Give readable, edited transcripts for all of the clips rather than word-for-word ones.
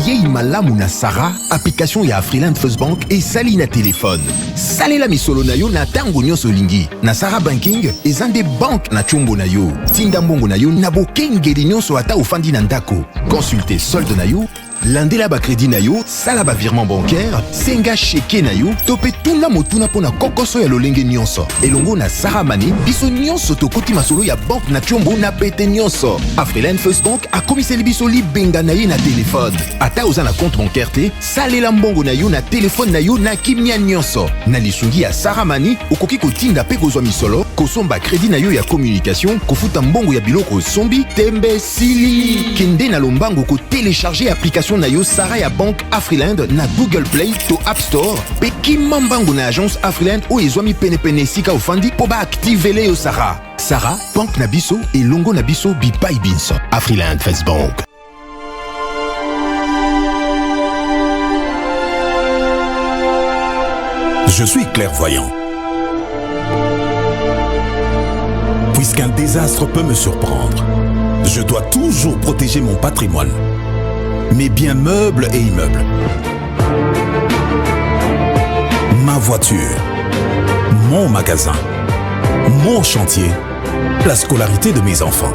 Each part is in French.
Yei malamu na Sarah, application ya Afriland First Bank et sali na téléphone. Salela misolo na yo na tango nyonso lingi. Na Sarah Banking, ezande bank na chombo na yo. Tinda mbongo na yo na bokengeli nyonso ata ofandi na ndako. Consultez solde na yo, landela ba crédit na yo, sala ba virement bancaire, senga cheke na yo, tope tuna motuna pona kokoso ya lolenge nyonso. Elongo na Sarah Money, biso nyonso tokoti masolo ya bank na chombo na pete nyonso. Afriland First Bank a komiseli biso libenga na ye na téléphone. Ata oza na compte bancaire te, salela mbongo na yo na téléphone na yo na kimia nyonso. Na lisungi ya Sarah Money, okoki kotinda pe kozwa misolo, kosomba crédit na yo ya communication, kofuta mbongo ya biloko sombi, tembe sili. Kende na lombango ko télécharger application na yo Sarah ya Bank Afriland na Google Play to App Store. Pe kimambango na agence Afriland o ezwami pene sika ofandi po ba activele yo Sarah. Sarah, Bank na biso et longo na biso bipai binso. Afriland First Bank. Je suis clairvoyant. Puisqu'un désastre peut me surprendre, je dois toujours protéger mon patrimoine, mes biens meubles et immeubles, ma voiture, mon magasin, mon chantier, la scolarité de mes enfants.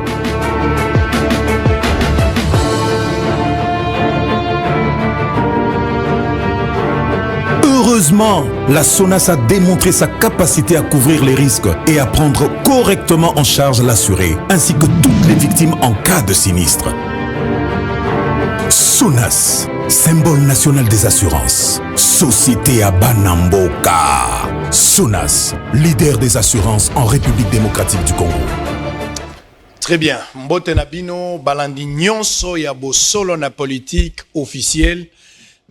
Heureusement, la SONAS a démontré sa capacité à couvrir les risques et à prendre correctement en charge l'assuré, ainsi que toutes les victimes en cas de sinistre. SONAS, symbole national des assurances. Société à Banamboka. SONAS, leader des assurances en République démocratique du Congo. Très bien. Mbote Nabino, balandi nyonso ya bosolo na politique officielle.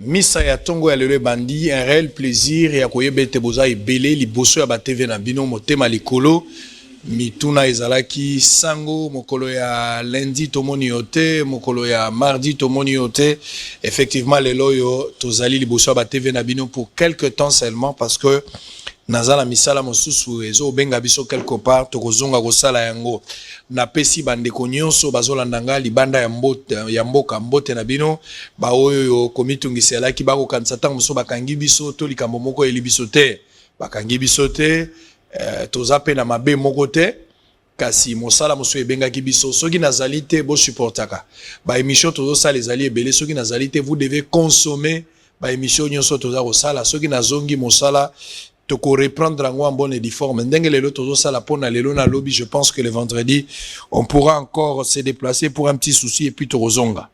Misa ya tongo ya lelo bandi, un réel plaisir ya koyebete boza ebele liboso ya ba TV na bino motema likolo. Mituna ezalaki sango mokolo ya lundi tomoni yote, mokolo ya mardi tomoni yote. Effectivement lelo yo tozali liboso ya ba TV na bino pour quelque temps seulement parce que nazala misala mosusu ezo benga biso quelque part tokozonga kosala yango na pesi bandeko nyonso bazolanda nga libanda ya mboka mbote na bino ba oyo komitungiselaki bako kanisa tango moso bakangi biso to likambo moko eli biso te bakangi biso te tozape na mabe moko te kasi mosala moso ebengaki biso soki nazali te bo supportaka ba émission tozo sala ezali ebele soki nazali te vous devez consommer ba émission nyonso toza kosala soki nazongi mosala toko reprendre en bonne et forme. Je pense que le vendredi, on pourra encore se déplacer pour un petit souci et puis Torozonga.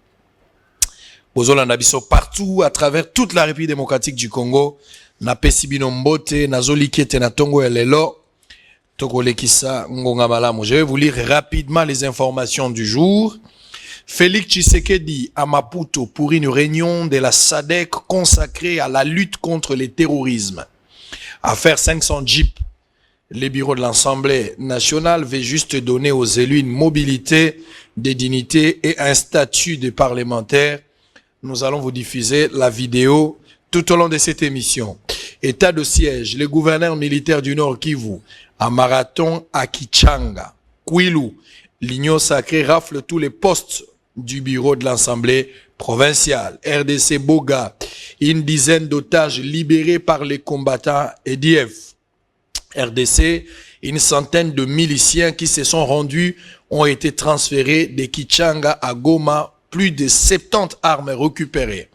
Bozola Nabiso partout, à travers toute la République démocratique du Congo. Na pesibino mbote, na zolikete na tongo elelo. Toko lekisa ngonga malamu. Je vais vous lire rapidement les informations du jour. Félix Tshisekedi à Maputo pour une réunion de la SADC consacrée à la lutte contre le terrorisme. Affaire 500 Jeep, les bureaux de l'Assemblée nationale veulent juste donner aux élus une mobilité, des dignités et un statut de parlementaire. Nous allons vous diffuser la vidéo tout au long de cette émission. État de siège, le gouverneur militaire du Nord Kivu, à Marathon, à Kichanga, Kwilu, l'Union sacrée rafle tous les postes du bureau de l'Assemblée provinciale. RDC Boga, une dizaine d'otages libérés par les combattants EDF. RDC, une centaine de miliciens qui se sont rendus ont été transférés de Kichanga à Goma, plus de 70 armes récupérées.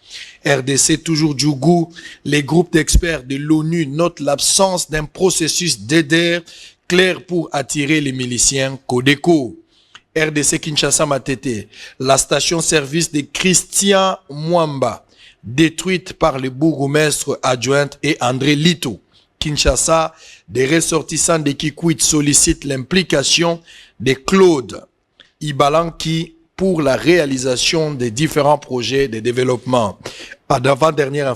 RDC, toujours Djougou, les groupes d'experts de l'ONU notent l'absence d'un processus d'aider clair pour attirer les miliciens Codeco. RDC Kinshasa Matete, la station-service de Christian Mwamba, détruite par le bourgmestre adjointe et André Lito. Kinshasa, des ressortissants de Kikwit sollicitent l'implication de Claude Ibalanki pour la réalisation des différents projets de développement. La dernière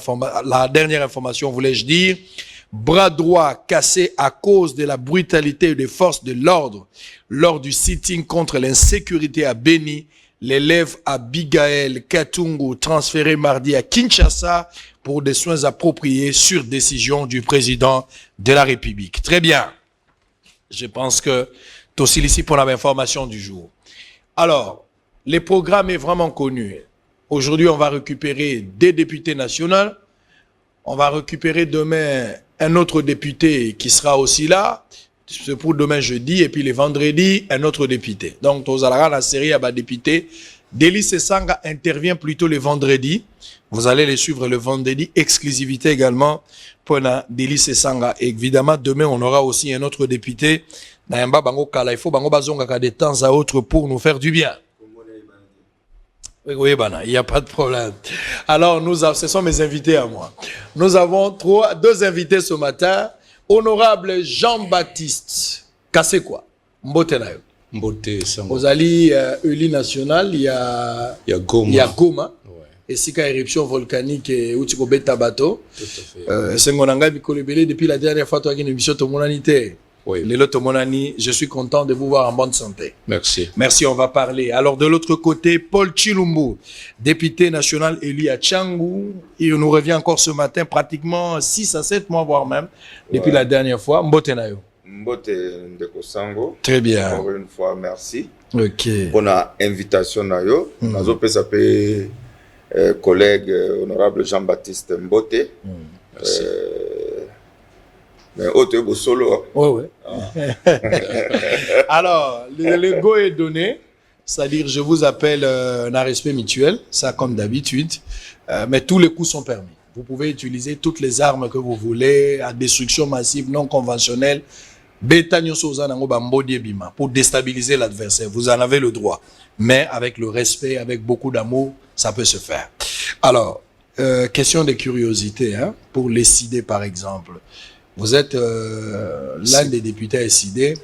information, voulais-je dire, bras droit cassé à cause de la brutalité des forces de l'ordre lors du sitting contre l'insécurité à Beni. L'élève Abigail Katungu transféré mardi à Kinshasa pour des soins appropriés sur décision du président de la République. Très bien. Je pense que c'est aussi ici pour l'information du jour. Alors, le programme est vraiment connu. Aujourd'hui, on va récupérer des députés nationaux. On va récupérer demain un autre député qui sera aussi là. C'est pour demain jeudi. Et puis les vendredis, un autre député. Donc, vous allez la série à député. Délice Sanga intervient plutôt le vendredi. Vous allez les suivre le vendredi. Exclusivité également pour Délice Sanga. Et évidemment, demain, on aura aussi un autre député. Il faut de temps à autre pour nous faire du bien. Oui, il n'y a pas de problème. Alors, ce sont mes invités à moi. Nous avons deux invités ce matin. Honorable Jean-Baptiste Kassekwa, Mbote Nayo. Mbote Sango. Vous allez Uli National, il y a Goma. Ouais. Et si il y a éruption volcanique, où tu peux bateau. Tout à fait. C'est mon engagement depuis la dernière fois, toi qui as une émission de mon anité. Oui. Les lots Monani, je suis content de vous voir en bonne santé. Merci. Merci, on va parler. Alors, de l'autre côté, Paul Chilumbu, député national élu à Tchangou. Il nous revient encore ce matin, pratiquement 6 à 7 mois, voire même, depuis la dernière fois. Mbote Nayo. Mbote Ndeko Sango. Très bien. Encore une fois, merci. Ok. Pour l'invitation Nayo. Nazo PSAP, collègue honorable Jean-Baptiste Mbote. Merci. Mais autre solo. Oui. Alors, le go est donné. C'est-à-dire, je vous appelle un respect mutuel, ça comme d'habitude. Mais tous les coups sont permis. Vous pouvez utiliser toutes les armes que vous voulez, à destruction massive, non conventionnelle, pour déstabiliser l'adversaire. Vous en avez le droit. Mais avec le respect, avec beaucoup d'amour, ça peut se faire. Alors, question de curiosité, hein, pour les CID par exemple. Vous êtes l'un des députés SID.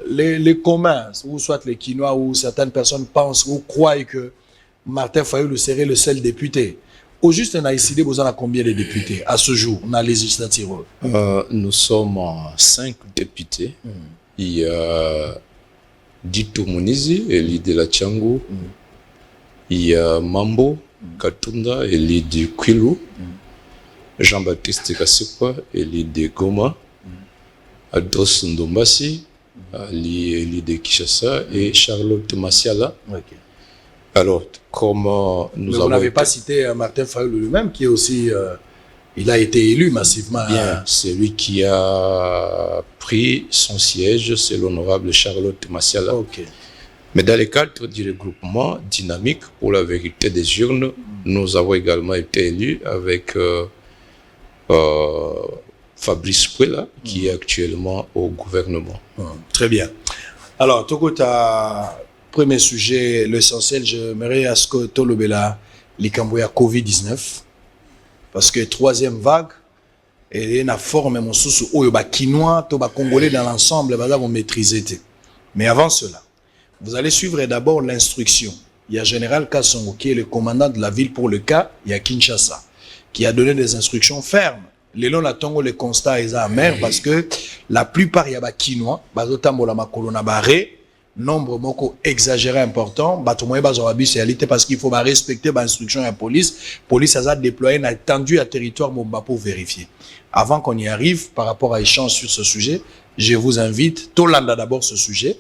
Les communs, ou soit les Quinois, ou certaines personnes pensent ou croient que Martin Fayulu serait le seul député. Au juste, on a SID, vous en avez combien de députés à ce jour, on a législative? Nous sommes 5 députés. Il y a Dito Munizi, élu de la Tchangou. Il y a Mambo Katunda, élu du Kwilu. Jean-Baptiste Kassekwa, élu de Goma, Ados Ndombasi, élu de Kinshasa, et Charlotte Masiala. Okay. Alors, comment nous avons... Vous n'avez pas cité Martin Fayulu lui-même, qui est aussi... il a été élu massivement. Bien, c'est lui qui a pris son siège, c'est l'honorable Charlotte Masiala. Okay. Mais dans le cadre du regroupement dynamique pour la vérité des urnes, nous avons également été élus avec... Fabrice Puela, qui est actuellement au gouvernement. Très bien. Alors, Tokota, premier sujet, l'essentiel, j'aimerais à ce que Tolobela, les Cambouya Covid-19, parce que troisième vague, et une forme, mon sous ou yoba Quinois, toba Congolais dans l'ensemble, vont maîtriser. Mais avant cela, vous allez suivre d'abord l'instruction. Il y a Général Kassongo, qui est le commandant de la ville pour le cas, il y a Kinshasa, qui a donné des instructions fermes. Les longs Tongo, le constat est amer parce que la plupart y a des Quinois, bazotambola makolona barré, nombre moko exagéré important, batomoye bazorabus réalité parce qu'il faut respecter l'instruction de la police. Police a déployé une étendue à territoire Momba pour vérifier. Avant qu'on y arrive, par rapport à échange sur ce sujet, je vous invite, Tolanda d'abord ce sujet,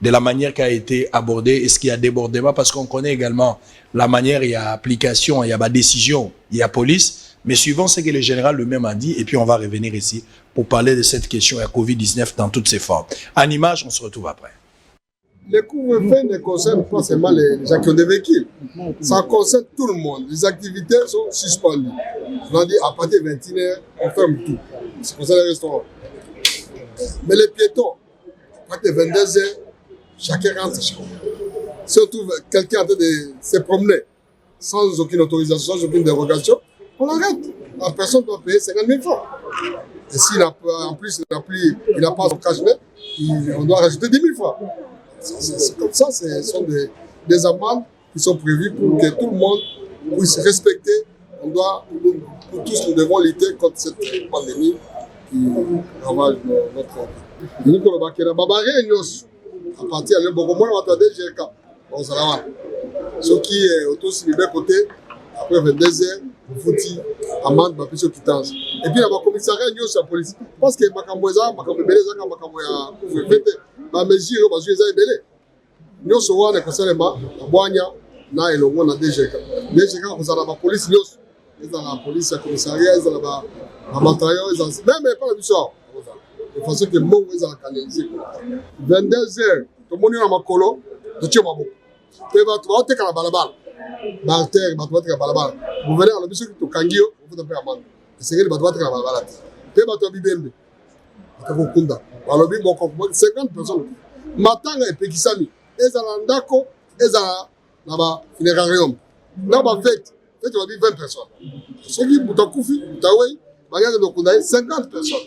de la manière qui a été abordée et ce qui a débordé, parce qu'on connaît également la manière, il y a application, il y a décision, il y a police, mais suivant ce que le général lui-même a dit, et puis on va revenir ici pour parler de cette question à Covid-19 dans toutes ses formes. En image, on se retrouve après. Le couvre-feu ne concerne pas seulement les gens qui ont des véhicules, ça concerne tout le monde. Les activités sont suspendues. On a dit à partir de 21h, on ferme tout. Ça concerne les restaurants. Mais les piétons, à partir de 22h, chacun rentre chez lui. Si on trouve quelqu'un en train de se promener sans aucune autorisation, sans aucune dérogation, on l'arrête. La personne doit payer 50 000 francs. Et s'il n'a pas, en plus, il n'a pas son cash-net, on doit rajouter 10 000 francs. C'est comme ça, ce sont des amendes qui sont prévues pour que tout le monde puisse respecter. Nous tous, nous devons lutter contre cette pandémie qui ravage notre pays. Nous, on va à partir de beaucoup moins, on va attendre GRK. Bon, ça va. Ce qui est autour de côté, après 22 heures, on foutit amende, on fait quittance. Et puis, il y a un commissariat, il y a la police. Parce que ma mesure, ma mesure est belée. Nous sommes en concernant la Boigna, na elongo na DGK. mais j'ai quand on a la police, ils ont la police, la commissariat, ils ont la bataillon, ils ont même pas la mission. De façon que moi, ils ont canalisé. 22h, tout le monde est dans ma colo, tu tiens ma boucle. Tu vas te faire la balabala. Balter, tu vas te faire la balabala. Vous venez à la mission qui est au Kangio, vous faites un peu à man. C'est que tu vas te faire la balabala. Tu vas te faire bibembe. Tu vas te faire alors, 50 personnes. Matanga et Pekisami. Ils ont un dako, ils ont là-bas, funérarium. Là-bas, fête, tu vas vivre 20 personnes. Ceux qui ont koufi, Taoué, Magaga de Kundaï, 50 personnes.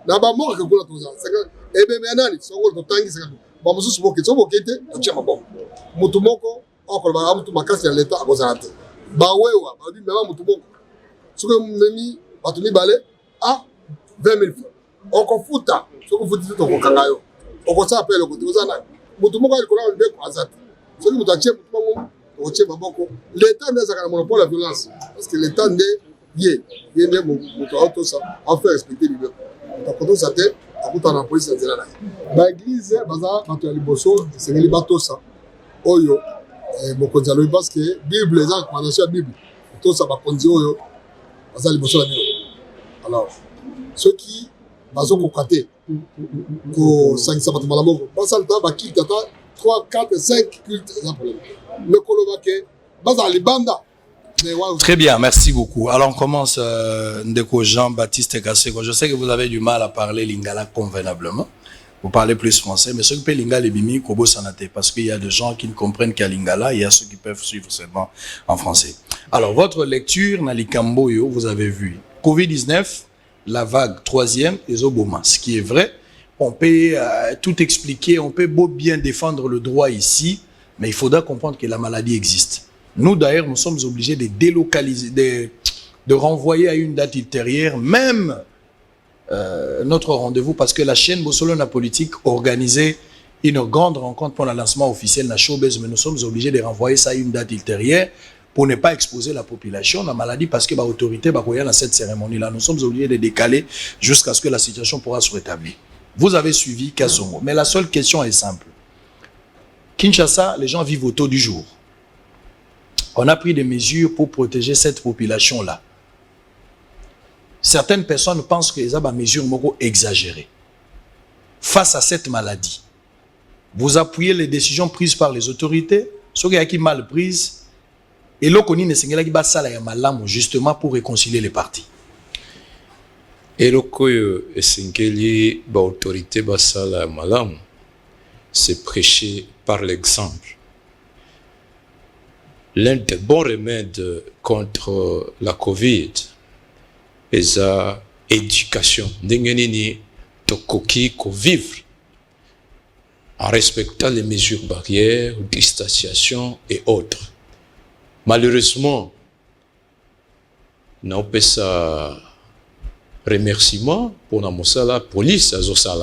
Là-bas, mort que vous l'avez 50. Et bien, maintenant, ils sont au Tangi, 50. Bon, je suis moqué, tu tiens ma bombe. Moutoumoko, encore, ma ramou, ma casse, il y a l'État à Gozarate. Baouéwa, ma vie, mais Moutoumoko. Ce que vous avez mis, Batouni Balé, à 20 000 francs. Encore fouta, ce que vous dites au Kangayo. On va s'appeler le côté. Moutoumoko, il connaît un bec à Zat. Ce que vous avez dit, l'État n'a pas monopole de la violence. Parce que l'État n'est pas en fait respecter les peuples. Donc, quand on s'attend, on a la police. L'église, c'est les bateaux. Oyo, parce que la Bible, les gens qui ont la Bible, tout ça va conduire Oyo, parce que les bateaux. Alors, ceux qui ont côté, pour 5 sabbats malamoko, parce que le temps va quitter 3, 4, 5 cultes, le Kolobake, basa les bandas. Très bien, merci beaucoup. Alors on commence Ndeko Jean-Baptiste Kaseko. Je sais que vous avez du mal à parler lingala convenablement. Vous parlez plus français, mais ceux qui peuvent lingala et bimi kobo sanate, parce qu'il y a des gens qui ne comprennent qu'à lingala, il y a ceux qui peuvent suivre seulement en français. Alors votre lecture Nalikamboyo, vous avez vu Covid-19, la vague 3e et Obama, ce qui est vrai. On peut tout expliquer, on peut beau bien défendre le droit ici, mais il faudra comprendre que la maladie existe. Nous, d'ailleurs, nous sommes obligés de délocaliser, de renvoyer à une date ultérieure, même notre rendez-vous, parce que la chaîne Bossolona Politique organisait une grande rencontre pour le lancement officiel de la showbiz, mais nous sommes obligés de renvoyer ça à une date ultérieure pour ne pas exposer la population à la maladie, parce que l'autorité va dans cette cérémonie-là. Nous sommes obligés de décaler jusqu'à ce que la situation pourra se rétablir. Vous avez suivi Kassongo, mais la seule question est simple. Kinshasa, les gens vivent au taux du jour. On a pris des mesures pour protéger cette population-là. Certaines personnes pensent que les mesures sont exagérées. Face à cette maladie, vous appuyez les décisions prises par les autorités, ceux qui sont mal prises, et l'okoni ne sengela qui bat ça justement pour réconcilier les partis. Et l'okoyo esengeli ba autorité basala malamu, c'est prêcher par l'exemple. L'un des bons remèdes contre la Covid est la éducation. N'engenini tokoki ko vivre en respectant les mesures barrières, distanciation et autres. Malheureusement, n'a pas ça remerciement pour la police,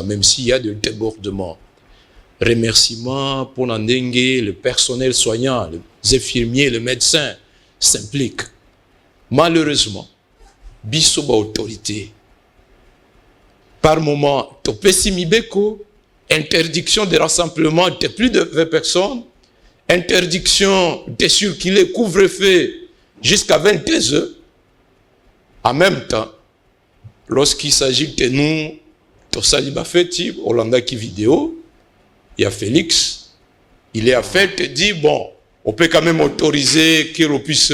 même s'il y a des débordements. Remerciements pour Nandenge, le personnel soignant, les infirmiers, les médecins s'impliquent. Malheureusement, bisoba autorité. Par moment, Topesimibeko, interdiction de rassemblement de plus de 20 personnes, interdiction de circuler, couvre-feu jusqu'à 22 heures. En même temps, lorsqu'il s'agit de nous, Tosaliba Feti, Hollanda qui vidéo, il y a Félix, il est à fait dit, bon, on peut quand même autoriser qu'on puisse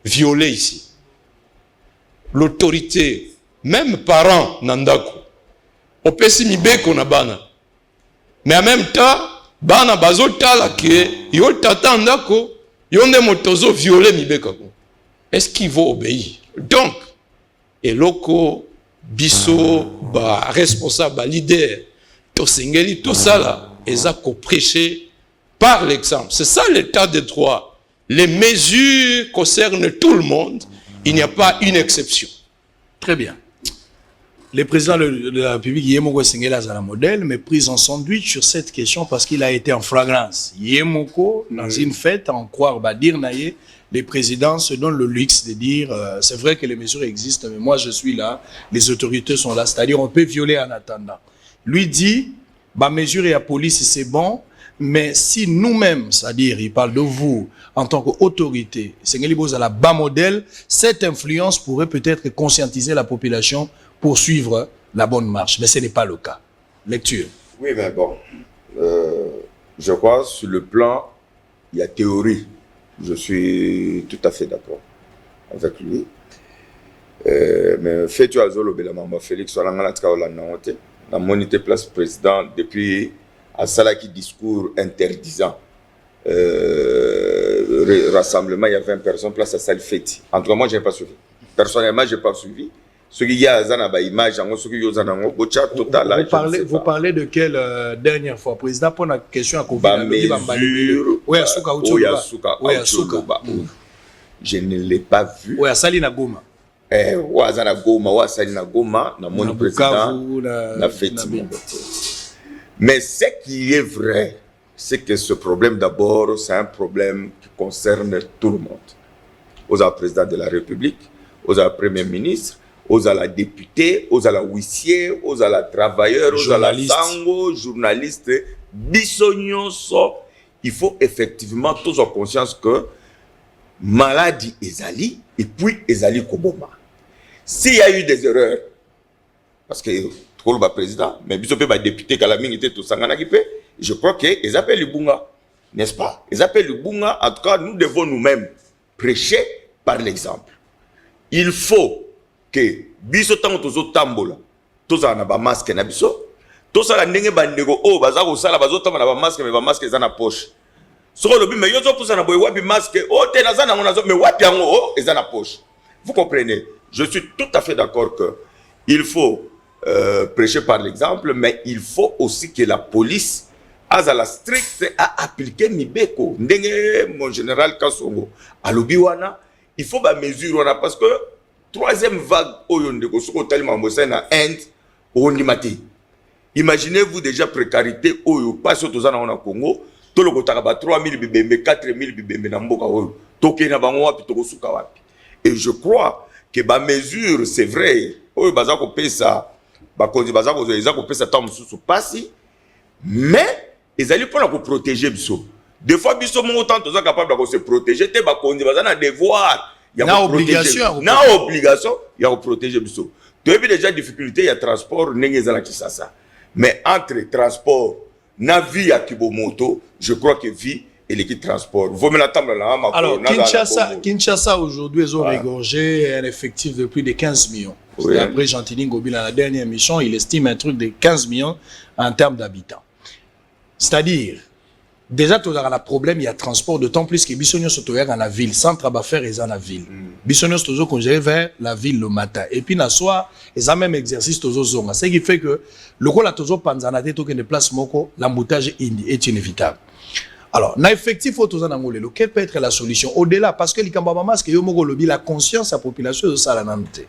violer ici. L'autorité, même parents, Nandako, on peut s'imiber qu'on a bana. Mais en même temps, bana bazota la ke, yo tata Nandako, yo ne motozo violer mibekako. Est-ce qu'il va obéir? Donc, et loko, biso, ba responsable, ba leader, to singeli, tout ça là, ils ont prêché par l'exemple. C'est ça l'état de droit. Les mesures concernent tout le monde. Il n'y a pas une exception. Très bien. Le président de la République, Yemoko Sengela a un modèle, mais pris en sandwich sur cette question parce qu'il a été en flagrance. Yemoko, dans une fête, en croire, dire naïe, les présidents se donnent le luxe de dire c'est vrai que les mesures existent, mais moi je suis là, les autorités sont là, c'est-à-dire on peut violer en attendant. Lui dit, mesure et la police c'est bon, Mais si nous-mêmes, c'est-à-dire, il parle de vous en tant qu'autorité, Sengeli Bozala bas modèle, cette influence pourrait peut-être conscientiser la population pour suivre la bonne marche. Mais ce n'est pas le cas. Lecture. Oui, mais bon, je crois sur le plan, il y a théorie. Je suis tout à fait d'accord avec lui. Mais fait-tu à Zolo Belamamba Félix la monité place président depuis à Salaki discours interdisant rassemblement, il y a 20 personnes place à Salfeti. En tout cas, moi, je n'ai pas suivi. Personnellement, je n'ai pas suivi. Ce qui y a à image, ce qui y a vous parlez de quelle dernière fois? Président, pour la question à Covid. Je ne l'ai pas vu. Oui, à Salina Goma. Ouazana Goma, Ouazana Goma, na mon président, na Feti. Mais ce qui est vrai, c'est que ce problème d'abord, c'est un problème qui concerne tout le monde. Aux président de la République, aux premiers ministres, aux la députés, aux la huissiers, aux la travailleurs, aux la sango, journalistes, bisognoso. Il faut effectivement tous avoir conscience que maladie ezali et puis ezali koboma. S'il y a eu des erreurs, parce que tout le président, mais bisous peut député Kalaming était tout sangana qui peut, je crois qu'ils appellent le bunga, n'est-ce pas? Ils appellent le bunga. En tout cas, nous devons nous-mêmes prêcher par l'exemple. Il faut que biso tango tozo tambola, toza na ba masque na biso, toza la ndenge bandeko o baza ko sala bazo tamba na ba masque mais ba masque za na poche. Soko lobi mais yozo pousa na boy wapi masque, o te na za na ngona zo mais wapi yango o eza na poche. Vous comprenez? Je suis tout à fait d'accord que il faut prêcher par l'exemple, mais il faut aussi que la police a la stricte à appliquer Mibeko. Ndenge mon général Kassongo à l'Obiwana, il faut ba mesure parce que troisième vague oyondeko soko tellement bossa na Inde ondimati. Imaginez-vous déjà précarité oyo pas surtout za na Congo, to lokotaka ba 3000 bibembe 4000 bibembe na mboka oyo. Toke na bango wapi to kosuka wapi. Et je crois que ba mesure c'est vrai oyo baza ko pesa ba konzi baza ko eza ko pesa tam susu pasi mais ezali pour la protéger biso. Des fois biso mon autant toza capable de se protéger te ba konzi baza na devoir na obligation il y a protéger biso. Tu as vu déjà difficulté il y a transport ndenge ezala kisasa. Mais entre transport na vie à Kibomoto, je crois que vie et l'équipe transport. Vous me l'attendez là. Alors, Kinshasa aujourd'hui, ils ont régorgé un effectif de plus de 15 millions. Oui. Après Gentilini Ngobila, la dernière mission, il estime un truc de 15 millions en termes d'habitants. C'est-à-dire, déjà, tu as un problème, il y a transport, d'autant plus que Bissonio Sotoyer dans la ville, centre à faire est dans la ville. Bissonio Sotoyer congéré vers la ville le matin. Et puis, la soir, ils ont même exercice Tozo Zonga. Ce qui fait que le rôle à Tozo Panzanate, token de place Moko, l'emboutage est inévitable. Alors, na effectif quelle peut être la solution au-delà parce que la conscience à la population de Salanante.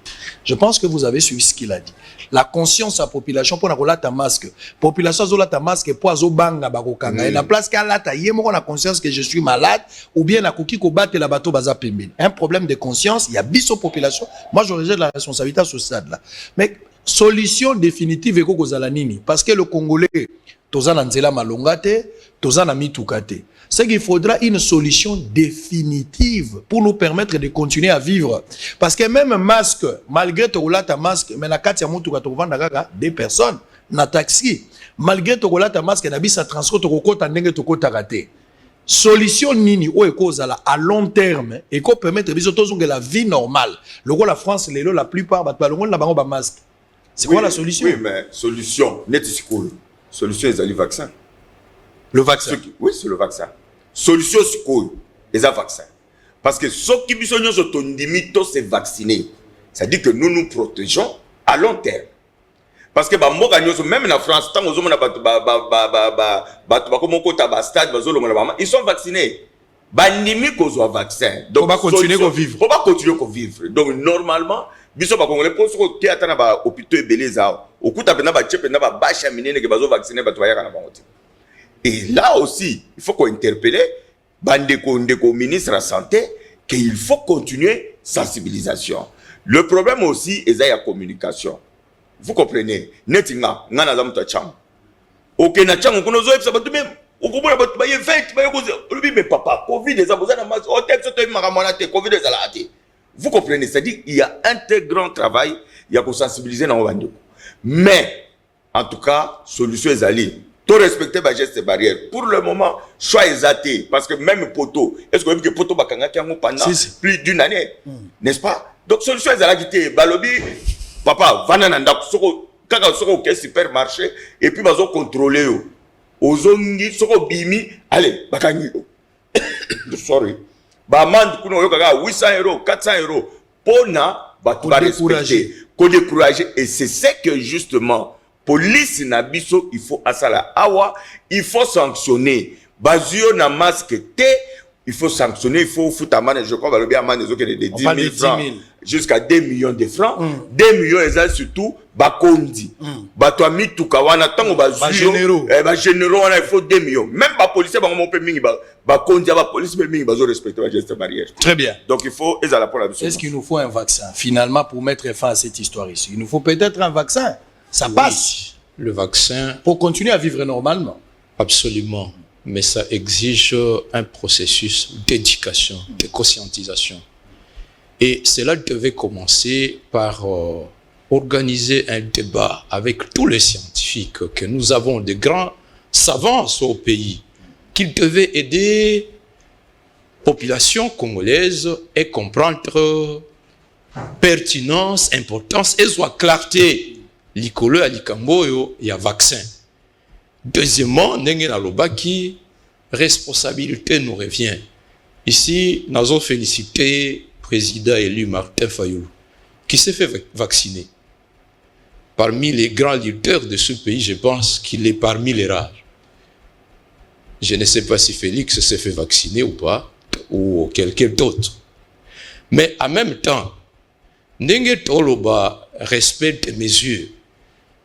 Je pense que vous avez suivi ce qu'il a dit. La conscience à la population pour la ta masque. Population zola ta masque pour zo banga bakokanga. Et la place qu'à la ta yemo la conscience que je suis malade ou bien la koki ko battre la bateau baza pembeni. Un problème de conscience, il y a biso population. Moi je rejette la responsabilité à ce stade là. Mais solution définitive eko kozala nini parce que le Congolais tozana nzela malongate, tozana mitukate. C'est qu'il faudra une solution définitive pour nous permettre de continuer à vivre. Parce que même masque, malgré ta masque, mais na kati ya mutu ka tovanda kaka des personnes na taxi. Malgré ta masque na bisa transport to kokota ndenge to kota raté. Solution nini o ekozala à long terme et ko permettre biso tozonga la vie normale. Loko la France lelo la plupart bat balongo na bango ba masque. C'est quoi la solution? Oui, mais solution net school. Solution est le vaccin. Le vaccin. Oui, c'est le vaccin. Solution c'est quoi? Les vaccins. Parce que ceux qui se vacciner, c'est-à-dire que nous nous protégeons à long terme. Parce que même en France, ils sont vaccinés. Donc, on va continuer à vivre. On va continuer à vivre. Donc, normalement, biso ba congolais pour ce qui atana ba hôpitaux beleza okuta pena ba chepe na ba basha minene ke bazo vacciner ba toya kana bango. Et là aussi, il faut qu'on interpelle bandeko ndeko ministre de la santé qu'il faut continuer sensibilisation. Le problème aussi est la communication. Vous comprenez? Netinga ngana za mutacham. OK na chango kuno zo epsa batu même au comprend ba tu 20 ba ko lui mais papa Covid des abosana na mas hôtel so to makamona te Covid des alati. Vous comprenez, c'est-à-dire il y a un très grand travail, il y a pour sensibiliser dans le mais en tout cas, solution est allée. Tout respecter les gestes et barrières. Pour le moment, choix est athée. Parce que même poteau, est-ce que vous avez que poteau bakanga qui a pendant plus d'une année, n'est-ce pas? Donc solution est allée. Balobi, papa, vanananda, kaka soko au supermarché et puis bazo contrôler yo. Ozongi soko bimi, allez, bakangi. Sorry. Bamande kuno yo kaka 800 €, 400 €. Pona, ba respecter, ko décourager. Et c'est ce que justement police na biso il faut asala awa, il faut sanctionner. Bazio na masque te, il faut sanctionner, il faut foutre amende, je crois va le bien amende de 10 000 francs jusqu'à 2 millions de francs. 2 millions et surtout bakondi. Bato ami tukawana tango bazio ba généraux il faut 2 millions. Même ba policier ba mon mingi ba kondi ba police mingi bazo respecter la geste barrière. Très bien. Donc il faut ezala pour la mission. Est-ce qu'il nous faut un vaccin finalement pour mettre fin à cette histoire ici? Il nous faut peut-être un vaccin. Ça passe. Le vaccin. Pour continuer à vivre normalement. Absolument. Mais ça exige un processus d'éducation, de conscientisation. Et cela devait commencer par organiser un débat avec tous les scientifiques que nous avons, de grands savants au pays, qui devaient aider la population congolaise et comprendre pertinence, importance et soit clarté. Likolo ya likambo yo ya vaccin. Deuxièmement, ndenge na lobaki, responsabilité nous revient. Ici, nous avons félicité le président élu Martin Fayulu, qui s'est fait vacciner. Parmi les grands leaders de ce pays, je pense qu'il est parmi les rares. Je ne sais pas si Félix s'est fait vacciner ou pas, ou quelqu'un d'autre. Mais en même temps, ndenge toloba respect des mesures.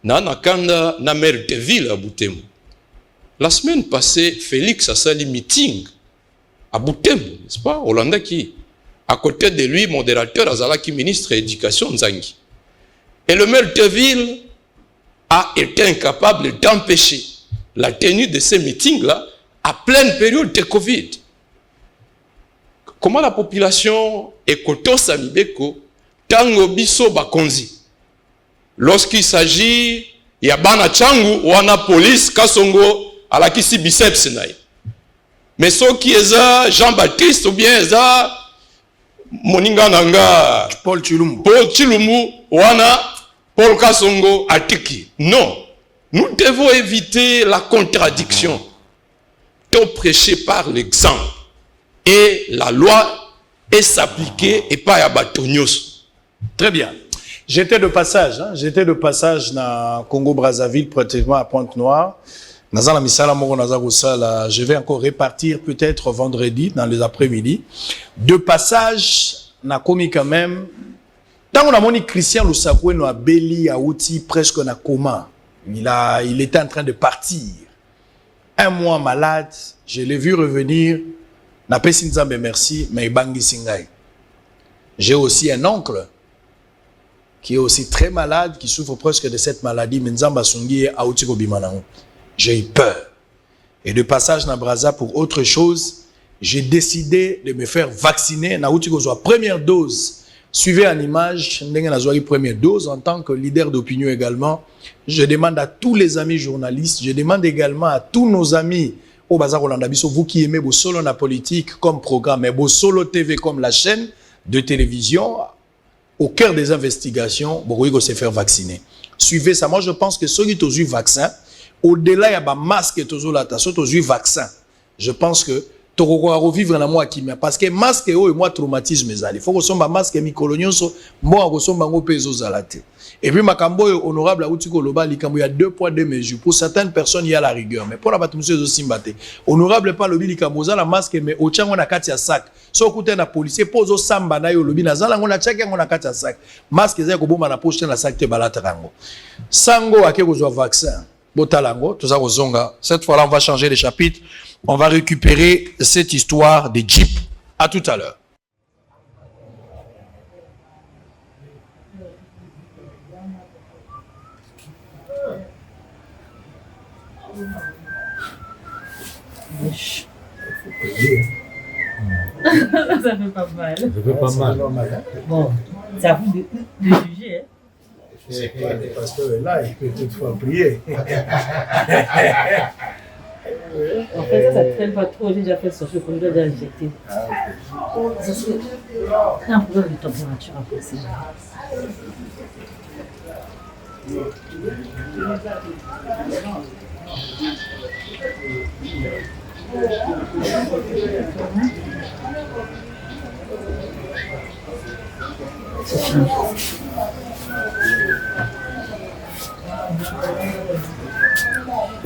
Nanakanda na maire de ville à Butembo. La semaine passée, Félix a sali meeting à Butembo, n'est-ce pas? Hollanda qui, à côté de lui, modérateur Azalaki, ministre de l'Éducation Nzangi. Et le maire de ville a été incapable d'empêcher la tenue de ces meetings-là à pleine période de Covid. Comment la population est koto samibeko tango biso bakonzi? Lorsqu'il s'agit, il y a bana changu ou ana police kasongo alakisi biceps naï. Mais ceux qui est Jean-Baptiste ou bien ça moninga nanga Paul Chilumbu ou ana Paul Kasongo atiki. Non, nous devons éviter la contradiction. Tout prêcher par l'exemple et la loi est s'appliquer et pas à batonios. Très bien. J'étais de passage dans Congo-Brazzaville, pratiquement à Pointe-Noire. Je vais encore répartir peut-être vendredi, dans les après-midi. De passage, na komi quand même. Tant qu'on a moni Christian Lusakwe no abeli a outi presque na coma. Il était en train de partir. Un mois malade, je l'ai vu revenir. Na pesi nzambe merci, mais bangi singai. J'ai aussi un oncle qui est aussi très malade, qui souffre presque de cette maladie, j'ai eu peur. Et de passage dans Brazza pour autre chose, j'ai décidé de me faire vacciner. Na première dose. Suivez en image, première dose en tant que leader d'opinion également. Je demande à tous les amis journalistes, je demande également à tous nos amis au Bazar Rolandabiso, vous qui aimez Bossolo la politique comme programme, et Bossolo TV comme la chaîne de télévision, au cœur des investigations, Bogoïgo se faire vacciner. Suivez ça. Moi, je pense que ceux qui ont eu vaccin, au-delà, il y a un masque qui ont eu vaccin. Je pense que tu vas revivre dans moi qui parce que masque et moi traumatisme il faut que son masque et micolonioso moi que son bango peso zalate. Et puis makambo honorable Autiko Loba likambo il y a 2 poids 2 mesures. Pour certaines personnes il y a la rigueur, mais pour la batumuse aussi mbate. Honorable pas lobi likambo za la masque mais ochango na kati ya sac. So kuta na policier pozo samba na yo lobi na zala ngona chaka ngona kati ya sac. Masque za ko bomba na poche na sac te balata rango. Sango akeko zo vaccin. Botalango, tout ça zonga. Cette fois-là, on va changer les chapitres. On va récupérer cette histoire des Jeep. À tout à l'heure. Ça fait pas mal. Ça fait pas mal. Bon, c'est à vous de juger. Hein. Je sais pas, le pasteur est là, il peut toutefois prier. En fait, ça ne traîne pas trop. J'ai déjà fait ce qu'on doit déjà injecter. C'est un problème de température après ça. C'est fini.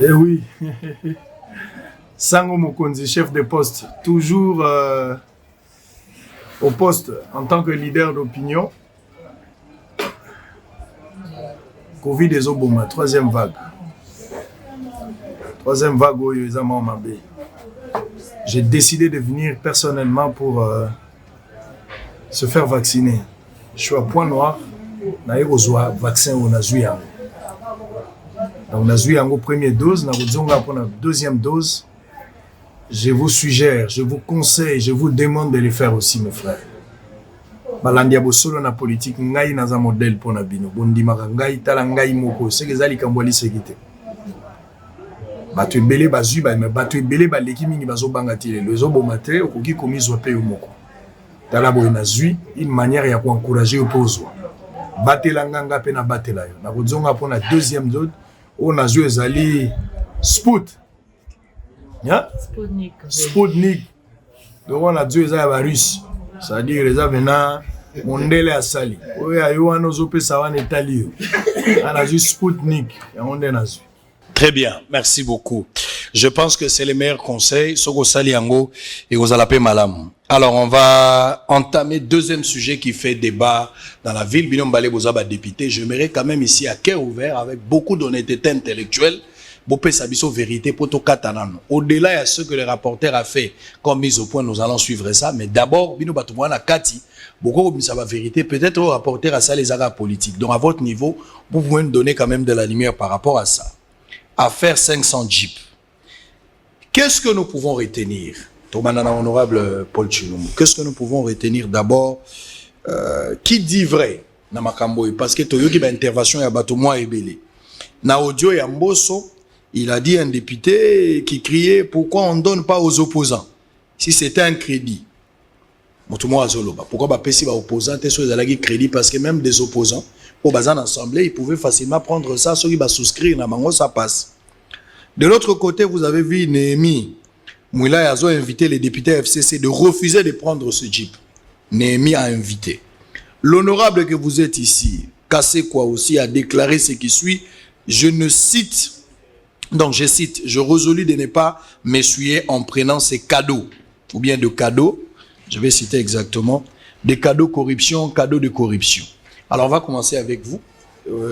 Eh oui, Sango Mokonzi, chef de poste, toujours au poste en tant que leader d'opinion. Covid des Obama, troisième vague. Troisième vague, j'ai décidé de venir personnellement pour se faire vacciner. Je suis à Point Noir, na besoin vaccin au Nazuya. Donc, Nazuya en première dose, pour la deuxième dose. Je vous suggère, je vous conseille, je vous demande de le faire aussi, mes frères. Balandia bosolo na politique, ngai na za modèle pour Nabino. Bondimaka ngai tala ngai moko, c'est que zali kambwali sekite. Batu ebele bazui ba me batu ebele ba leki mingi bazo bangatile. Lezo bomate okoki komizwa pe moko. Tala boy na zui une manière ya encourager opposwa. Batela nganga pe na batela yo. Na kozonga pour la deuxième dose, on a joué zali Sput. Ya? Sputnik. Sputnik. Donc on a joué za ba russe. C'est-à-dire les avena mondele asali. Oya yo wana zope sawana Italie. On a joué Sputnik. Ya on a joué. Très bien, merci beaucoup. Je pense que c'est les meilleurs conseils. Soko Saliango et Ozalape Malam. Alors, on va entamer deuxième sujet qui fait débat dans la ville. Binom Balé Bozaba député. J'aimerais quand même ici à cœur ouvert, avec beaucoup d'honnêteté intellectuelle, Bopé Sabiso vérité pour tout Katanan. Au-delà de ce que le rapporteur a fait comme mise au point, nous allons suivre ça. Mais d'abord, Bino Batouana Kati, beaucoup de la vérité, peut-être au rapporteur à ça les agas politiques. Donc, à votre niveau, vous pouvez nous donner quand même de la lumière par rapport à ça. Affaire 500 Jeep. Qu'est-ce que nous pouvons retenir? Tomanana honorable Paul Chilombo. Qu'est-ce que nous pouvons retenir d'abord? Qui dit vrai? Namakamboy, parce que Toyoki ba intervention ya bato moi ebele. Na audio ya Mbosso, il a dit un député qui criait pourquoi on ne donne pas aux opposants? Si c'était un crédit. Pourquoi ba pesi ba opposant et sur les crédit parce que même des opposants au bazan assemblée, ils pouvaient facilement prendre ça, ceux qui va souscrire na mango ça passe. De l'autre côté, vous avez vu Néhémie Mouila Yazo invité les députés FCC de refuser de prendre ce Jeep. Néhémie a invité. L'honorable que vous êtes ici, Kassé quoi aussi, a déclaré ce qui suit. Je ne cite, donc je cite, je résolus de ne pas m'essuyer en prenant ces cadeaux, ou bien de cadeaux, je vais citer exactement, des cadeaux corruption, cadeaux de corruption. Alors on va commencer avec vous.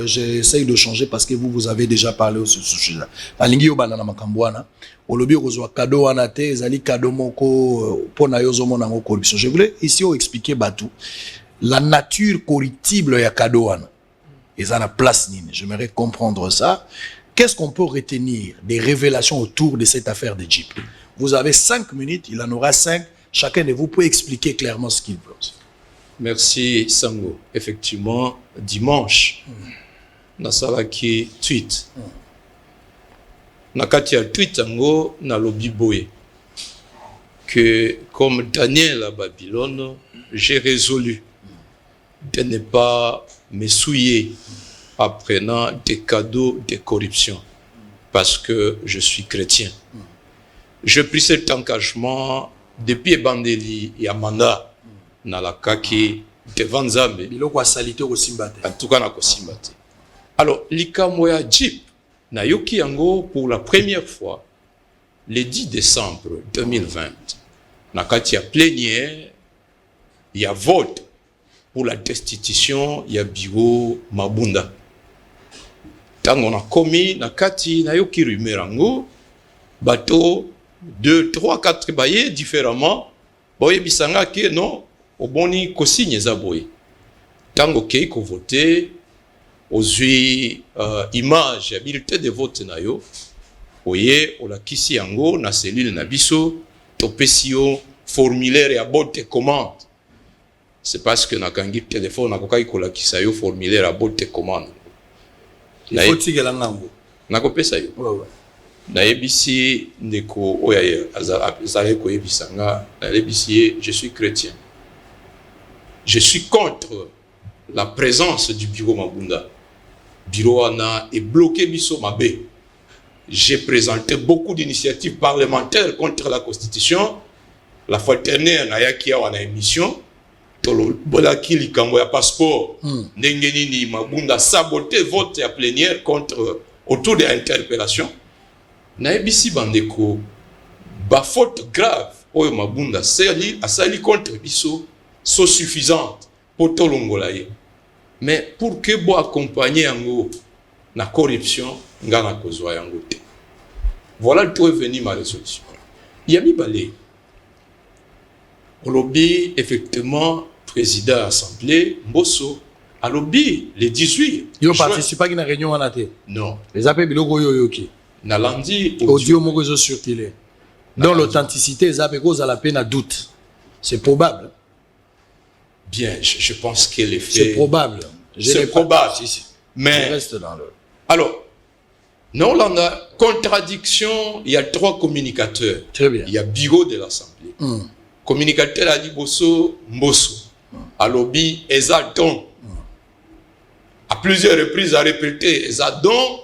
J'essaye de changer parce que vous avez déjà parlé au sujet-là. Alingi obana makambwana, olobi kozwa cadeau anate, ezali cadeau moko pona yozo mona ngo corruption. Je voulais ici expliquer Batou la nature corruptible ya cadeau ana. Ezana place nini. J'aimerais comprendre ça. Qu'est-ce qu'on peut retenir des révélations autour de cette affaire de Jeep? Vous avez 5 minutes, il en aura 5. Chacun de vous peut expliquer clairement ce qu'il pense. Merci Sango. Effectivement, dimanche, nasalaki tweet. Nakati ya tweet Sango na lobi boye que comme Daniel à Babylone, j'ai résolu de ne pas me souiller en prenant des cadeaux de corruption parce que je suis chrétien. Je pris cet engagement depuis Bandeli et Amanda. Nalakaki devant Nzambe biloko asalite ko simbate en tout cas na ko simbate. Alors likambo ya Jeep na yoki yango pour la première fois le 10 décembre 2020 na kati ya plénière ya vote pour la destitution ya Biwo Mabunda. Tango na komi na kati na yoki rumerango bateau 2 3 4 baye différemment boye bisanga ke non au boni kosigne za boye tango ke ko voter ozui image ya bulletin de vote na yo oye olakisi yango na cellule na biso topesio formulaire et à botte commande. C'est parce que nakangi téléphone nakokai kolakisa yo formulaire à botte commande. Il faut tirer la langue. Nakopesa yo. Ouais. Naebisi ndeko oya azale koyebisanga naebisi je suis chrétien. Je suis contre la présence du bureau Mabunda. Bureau Ana est bloqué biso mabe. J'ai présenté beaucoup d'initiatives parlementaires contre la Constitution. La fois dernière, Nayaki a une émission. Tolo bolaki likambo ya passeport. Ndengeni ni Mabunda saboté vote à plénière contre autour de l'interpellation. Naebisi bandeko ba faute grave oyo Mabunda sali contre biso sont suffisantes pour tolongolaye. Mais pour que bo accompagner yango na corruption ngana kozwa yango te. Voilà d'où est venue ma résolution. Yami Balé, au lobby, effectivement, président de l'Assemblée, Mbosso, à lobby, les 18. Ils ont participé à une réunion en athée. Non. Les appels Biloko Yoyoki. Nalandi, audio Mogozo circulé. Dans l'authenticité, les appels à la peine à doute. C'est probable. Bien, je pense que les faits. C'est probable. C'est probable. Mais. Je reste dans le. Alors, non, là, on a contradiction. Il y a 3 communicateurs. Très bien. Il y a bureau de l'Assemblée. Communicateur a dit Bosso, Mbosso. À lobby, Ezadon. À plusieurs reprises, à répéter Ezadon,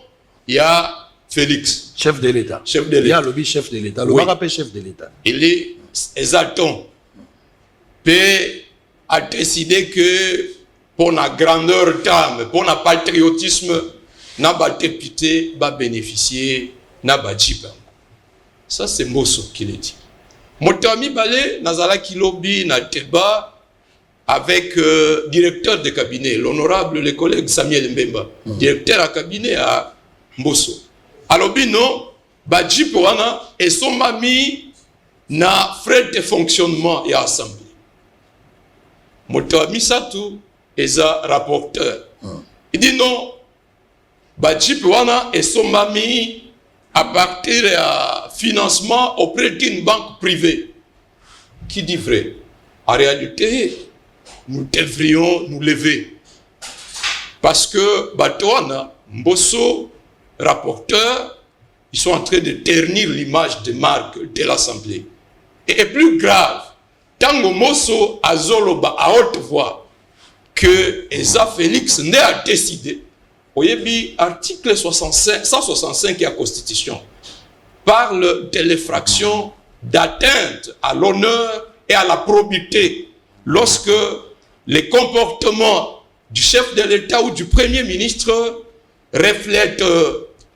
il y a Félix. Chef de l'État. Chef de l'État. Il y a lobby chef de l'État. Le rappel chef de l'État. Il est Ezadon. Puis, a décidé que pour la grandeur d'âme, pour le patriotisme, n'a député va bénéficier n'a djiba. Ça c'est Mbosso qui l'a dit. Motami Balé nazala ki lobby na débat avec directeur de cabinet, l'honorable le collègue Samuel Mbemba, directeur à cabinet à Mbosso. Alors non, badjip wana et son mami na frais de fonctionnement et assemblée. Motami Satou est un rapporteur. Il dit non. Badjip wana et son mami à partir de financement auprès d'une banque privée. Qui dit vrai? En réalité, nous devrions nous lever. Parce que Batouana, Mbosso, rapporteur, ils sont en train de ternir l'image de marque de l'Assemblée. Et plus grave, Tango Mbosso a Zoloba à haute voix que Eza Félix n'a décidé. Oyebi, article 165 de la Constitution parle de l'effraction d'atteinte à l'honneur et à la probité lorsque les comportements du chef de l'État ou du Premier ministre reflètent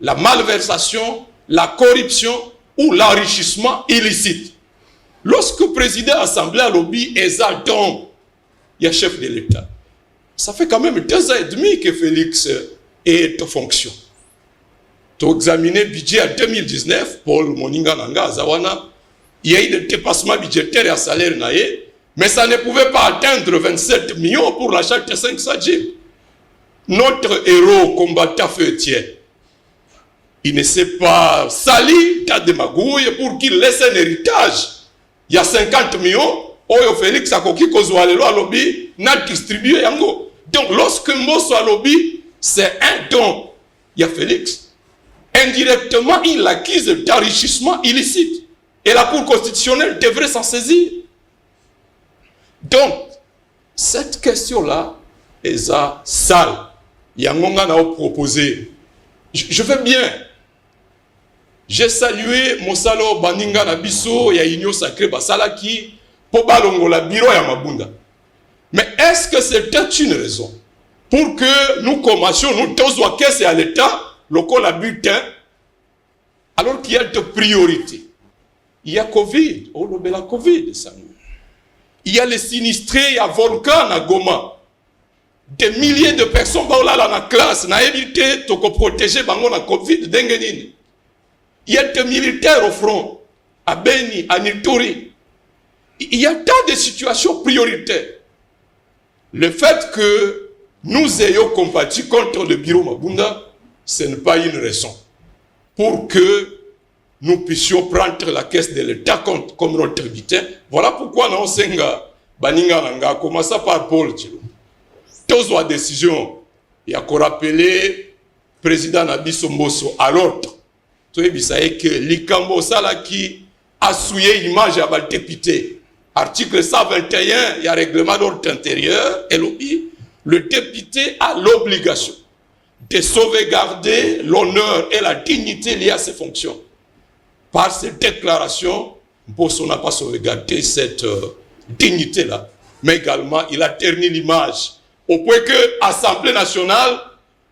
la malversation, la corruption ou l'enrichissement illicite. Lorsque le président de l'Assemblée a lobby exalte, il y a chef de l'État. Ça fait quand même 2 ans et demi que Félix est en fonction. Tu as examiné le budget en 2019, Paul Moninga Nanga Azawana, il y a eu des dépassements budgétaires et à salaire naïe, mais ça ne pouvait pas atteindre 27 millions pour l'achat de 500 jeeps. Notre héros combattant feuetier, il ne s'est pas sali dans des magouilles pour qu'il laisse un héritage. Il y a 50 millions, Oyo Félix a coquille Kozoualelo à lobby, n'a distribué yango. Donc lorsque Mbosso a lobby, c'est un don. Il y a Félix. Indirectement, il accuse d'enrichissement illicite. Et la Cour constitutionnelle devrait s'en saisir. Donc, cette question-là est sale. Yangonga n'a pas proposé. Je veux bien. J'ai salué Mosalo Baninga Nabiso, il y a Union Sacrée Basalaki, pour balongola bureau ya Mabunda. Mais est-ce que c'était une raison pour que nous commencions, nous tous caisser à l'État, local à bulletin, alors qu'il y a des priorités? Il y a Covid, oh le la Covid, ça nous. Il y a les sinistrés, il y a volcan à Goma. Des milliers de personnes sont là dans la classe, na évité de protéger bango na Covid dengenini. Il y a des militaires au front, à Beni, à Nitori. Il y a tant de situations prioritaires. Le fait que nous ayons combattu contre le bureau Mabunda, ce n'est pas une raison pour que nous puissions prendre la caisse de l'État comme notre tributaire. Voilà pourquoi nous senga baninga nanga commença par Paul Tchilou. Tous la décision, il y a qu'on rappeler président Nabiso Mbosso à l'ordre. Tu sais que Likambo Salaki a souillé l'image à la député. Article 121, il y a règlement d'ordre intérieur, le député a l'obligation de sauvegarder l'honneur et la dignité liées à ses fonctions. Par cette déclaration, Mbosso n'a pas sauvegardé cette dignité-là, mais également il a terni l'image au point que l'Assemblée nationale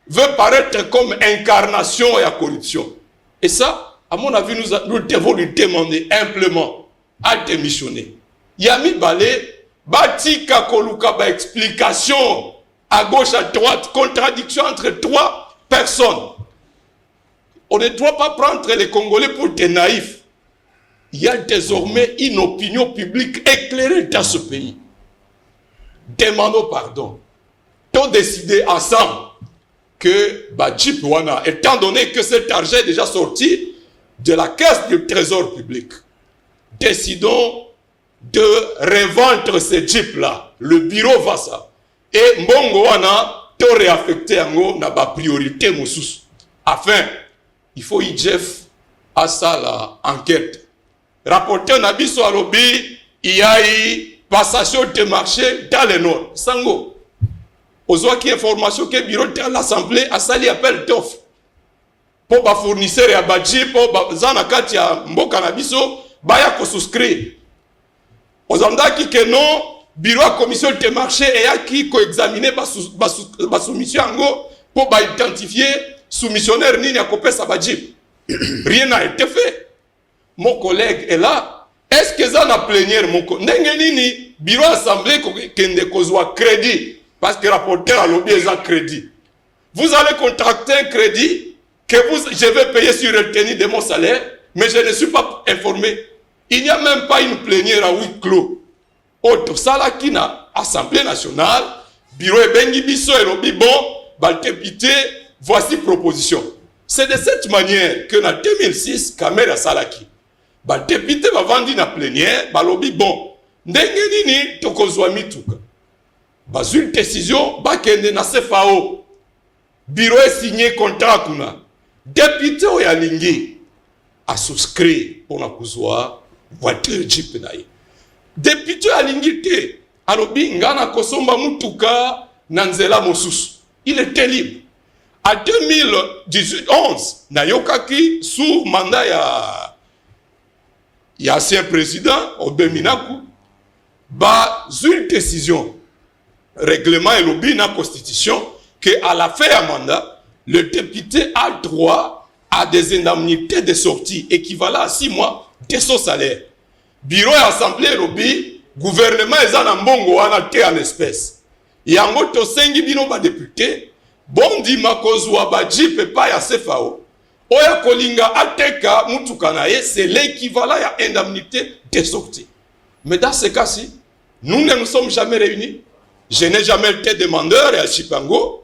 veut paraître comme incarnation et la corruption. Et ça, à mon avis, nous devons lui demander humblement à démissionner. Yami Balé, Batika Koluka, explication à gauche, à droite, contradiction entre trois personnes. On ne doit pas prendre les Congolais pour des naïfs. Il y a désormais une opinion publique éclairée dans ce pays. Demandons pardon. Tous décider ensemble que Badjip Wana, étant donné que cet argent est déjà sorti de la caisse du trésor public, décidons de revendre ces jeeps-là. Le bureau va ça. Et Mbongo Wana, tout réaffecté en na ba priorité moussous. Afin, il faut y Jeff à ça la enquête. Rapporteur Nabiso Alobi, il y a eu passation de marché dans le nord. Sango. Ozoa qui information que le bureau de l'Assemblée a sali appel d'offres. Pour les fournisseurs et Badji, pour Zanakati à Mboka Nabiso, Baya ko souscrire. Ozanda qui que non, bureau de commission de marché et a qui ko examiner ba soumission pour identifier soumissionnaire ni a copé sa Badji. Rien n'a été fait. Mon collègue est là. Est-ce que ça n'a plénière mon collègue? N'engeni bureau assemblée kende kozwa crédit parce que rapporteur a lobby un crédit. Vous allez contracter un crédit que je vais payer sur retenu de mon salaire, mais je ne suis pas informé. Il n'y a même pas une plénière à huis clos. Autre ça qui n'a Assemblée nationale, bureau et bengi biso et lobby bon, baltépité, voici proposition. C'est de cette manière que en 2006, Kamera Salaki, député va vendre une plénière, lobby bon, ndenge nini tokozwa mituka. Une décision, bakende na CFAO. Bureau est signé contrat kuna. Député oyalingi a souscrit pour na kuzwa voiture jeep naye. Député alingi te alobi ngana kosomba mutuka na nzela mosusu. Il était libre. À 2011, Nayokaki, sous mandat il y a ancien président, Obeminaku, une décision, règlement et lobby dans la constitution, qu'à la fin du mandat, le député a le droit à des indemnités de sortie équivalent à 6 mois de son salaire. Bureau et assemblée lobby, gouvernement et Zanambongo en en espèce. Et en gros, sengi bino ba député, bondi makozwa badji pepa ya CFAO. Oya kolinga ateka mutukanaye, c'est l'équivalent à indemnité de sortie. Mais dans ce cas-ci, nous ne nous sommes jamais réunis. Je n'ai jamais été demandeur à Chipango.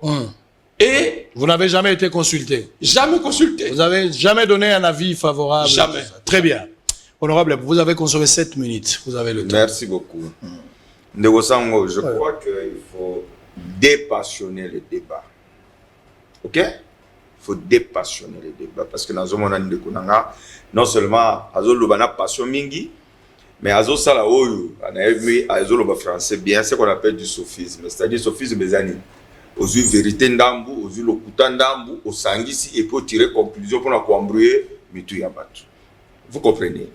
Et vous n'avez jamais été consulté? Jamais consulté. Vous n'avez jamais donné un avis favorable? Jamais. Très bien. Honorable, vous avez consommé 7 minutes. Vous avez le temps. Merci beaucoup. Ndeko Sango, je crois qu'il faut dépassionner le débat. Ok? Il faut dépassionner le débat. Parce que dans ce moment, non seulement Azolobana passion mingi, mais Azo Sala Oyo, Azoloba français bien, c'est ce qu'on appelle du sophisme. C'est-à-dire sophisme des années. Aux yeux vérité ndambu, aux yeux lokuta ndambu, aux sangisi, et pour tirer conclusion pour la embrouiller, mitu yabatu. Vous comprenez?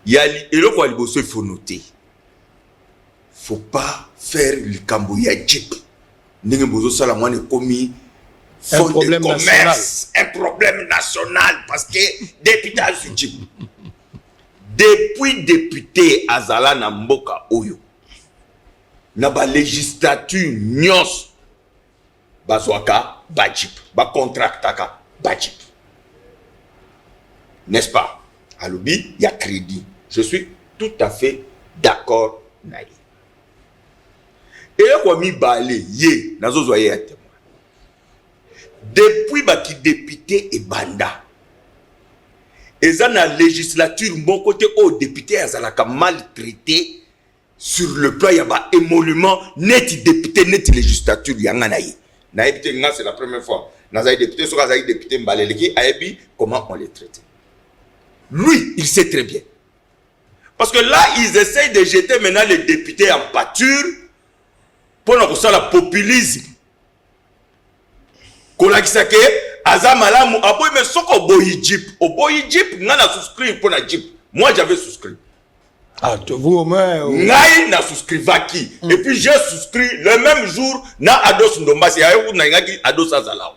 Il y a il faut noter. Il ne faut pas faire le cambouya djip. Un problème national. Un problème national parce que député à djip. Depuis député Azala Namboka Oyo, na ba législature nyos bazwaka bajip, ba contractaka bajip. N'est-ce pas? À l'obi, il y a crédit. Je suis tout à fait d'accord. Et là, mi balé, yé, nazo zoye à témoin. Depuis baki député et banda, Et ça, dans la législature, mon côté, au député, ils ont maltraité sur le plan, il y a un émolument, net député, net législature, il y a un anaï. C'est la première fois. Dans les députés, sur les députés, comment on les traite. Lui, il sait très bien. Parce que là, ils essayent de jeter maintenant les députés en pâture pour nous faire le populisme. Kolakisake, Azamalamu, aboy mais soko boyi jeep. Au boyi jeep, n'a souscrit pour la jeep. Moi, j'avais souscrit. Ah, vous au moins. Ngai n'a souscrit Vaki. Et puis j'ai souscrit le même jour na Ados Ndomba. C'est à na ngaki Ados Azalao.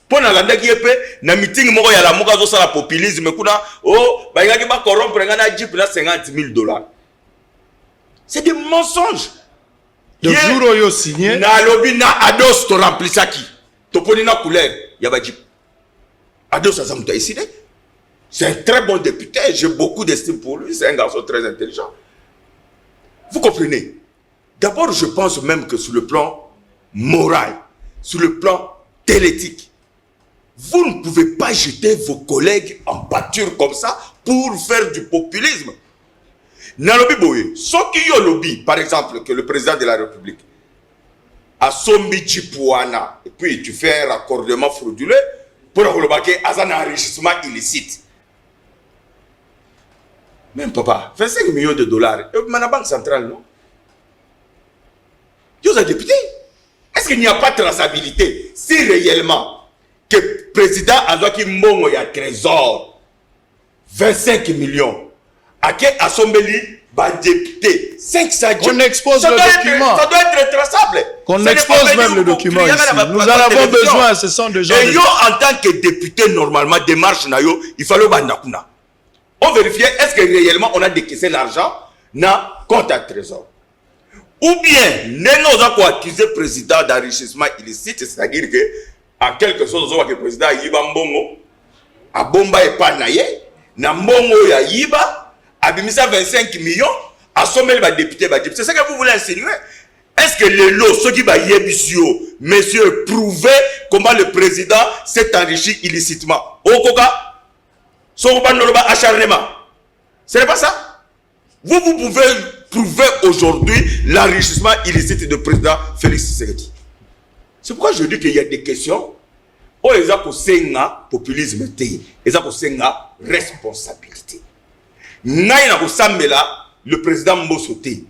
Pour na landa qui épée, na meeting moko ya la moka zo la populisme kuna oh ba ngaki ba corrompre ngana jeep na $50,000. C'est des mensonges. Le jour où yo signé na lobby na Ados to remplissaki. To poni na couleur ya ba jeep. Ados Azam to décidé. C'est un très bon député, j'ai beaucoup d'estime pour lui, c'est un garçon très intelligent. Vous comprenez? D'abord, je pense même que sur le plan moral, sur le plan télétique, vous ne pouvez pas jeter vos collègues en pâture comme ça pour faire du populisme. Dans le lobby, ce qui est le lobby, par exemple, que le président de la République a sombi Chipouana, et puis tu fais un raccordement frauduleux pour un enrichissement illicite. Même papa, 25 millions de dollars. Et la banque centrale, non? Vous êtes député. Est-ce qu'il n'y a pas de traçabilité? Si réellement, que le président a dit qu'il y a un trésor, 25 millions, à quel assemblée, député, 500 on expose le document. Ça doit être traçable. Qu'on expose même le document ici. Nous en avons besoin, ce sont des gens. Et yo, en tant que député, normalement, démarche, il fallait bandakuna. On vérifie est-ce que réellement on a décaissé l'argent dans le compte à trésor. Ou bien, nous avons accusé le président d'enrichissement illicite, c'est-à-dire que, en quelque sorte, le président a yiba mbongo, a bomba et pas naye, na mbongo ya yiba, a bimisa 25 millions, a sommé le député. C'est ça que vous voulez insinuer. Est-ce que les lots, ceux qui va yebisio, messieurs, prouver comment le président s'est enrichi illicitement? Au Koka? Acharnement. Ce n'est pas ça. Vous pouvez prouver aujourd'hui l'enrichissement illicite du président Félix Tshisekedi. C'est pourquoi je dis qu'il y a des questions où ils ont posé un populisme, ils ont posé une responsabilité. Le président Mbosoté,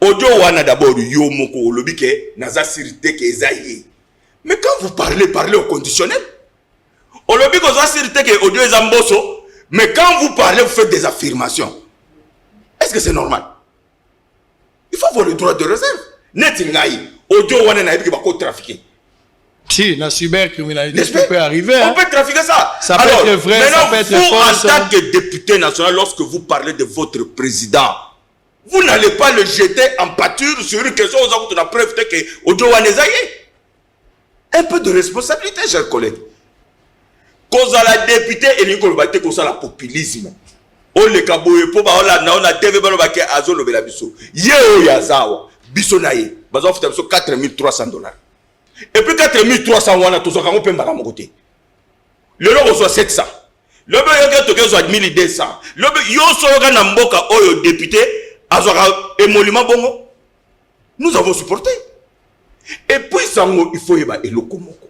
Odio wana d'abord yo moko lobi ke naza sirité ke ezaye. Mais quand vous parlez au conditionnel. On lobi ko za sirité ke Odio ezamboso. Mais quand vous parlez, vous faites des affirmations. Est-ce que c'est normal? Il faut avoir le droit de réserve. Netingaï, audio wana na ebi bako trafiquer. Si, la cybercriminalité, ça peut arriver. On peut trafiquer ça. Ça peut être vrai, ça peut être faux. En tant que député national, lorsque vous parlez de votre président, vous n'allez pas le jeter en pâture sur une question où vous avez preuve que audio wana ezaye. Un peu de responsabilité, chers collègues. Cause à la députée et l'école bâtée cause à la populisme. On les cabouille pour on a TV balobake azolo belabiso. Yeo yazawa biso naye. Bazo fita biso $4,300. Et puis 4,300 wana to soka ngopemba ka mokote. Le logo soit 700. Le be yoka to soit 1,200. Le be yo soka na mboka oyo député azoka émolument bongo. Nous avons supporté. Et puis sango il faut yeba eloko moko.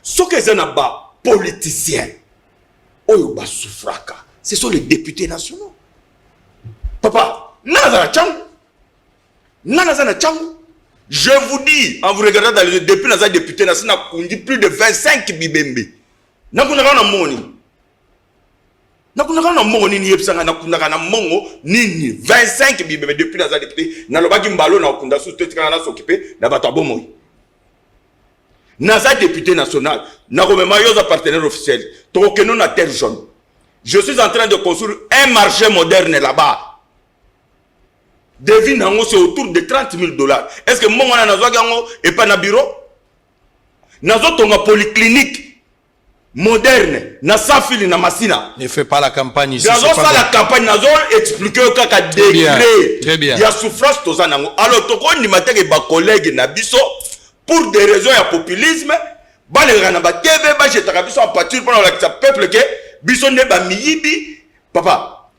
Soka zana ba politiciens, Oyoba Soufraka, ce sont les députés nationaux. Papa, je vous dis, en vous regardant dans les yeux, depuis les députés nationaux, on dit plus de 25 bibembe. Nakunaka moni. Nakunaka moni ni yepsanga nakunaka na mongo nini 25 bibembe depuis les députés. Nalobaki mbalo na okunda sous tête kana s'occuper na bato bomoy. Naza député national, Nagomema yoza partenaire officiel, Tokeno na terre jaune. Je suis en train de construire un marché moderne là-bas. Devine c'est autour de $30,000. Est-ce que mon nazo et pas na bureau? Nazo tonga polyclinique moderne, na safili na masina. Ne fais pas la campagne ici. Nazo fa la campagne, nazo expliquer au kaka degré. Très bien. Il y a souffrance tozanango. Alors toko ni mateke ba collègue na biso. Pour des raisons de populisme, les gens qui ont été en pâture pour le peuple, bisonne ba miyibi papa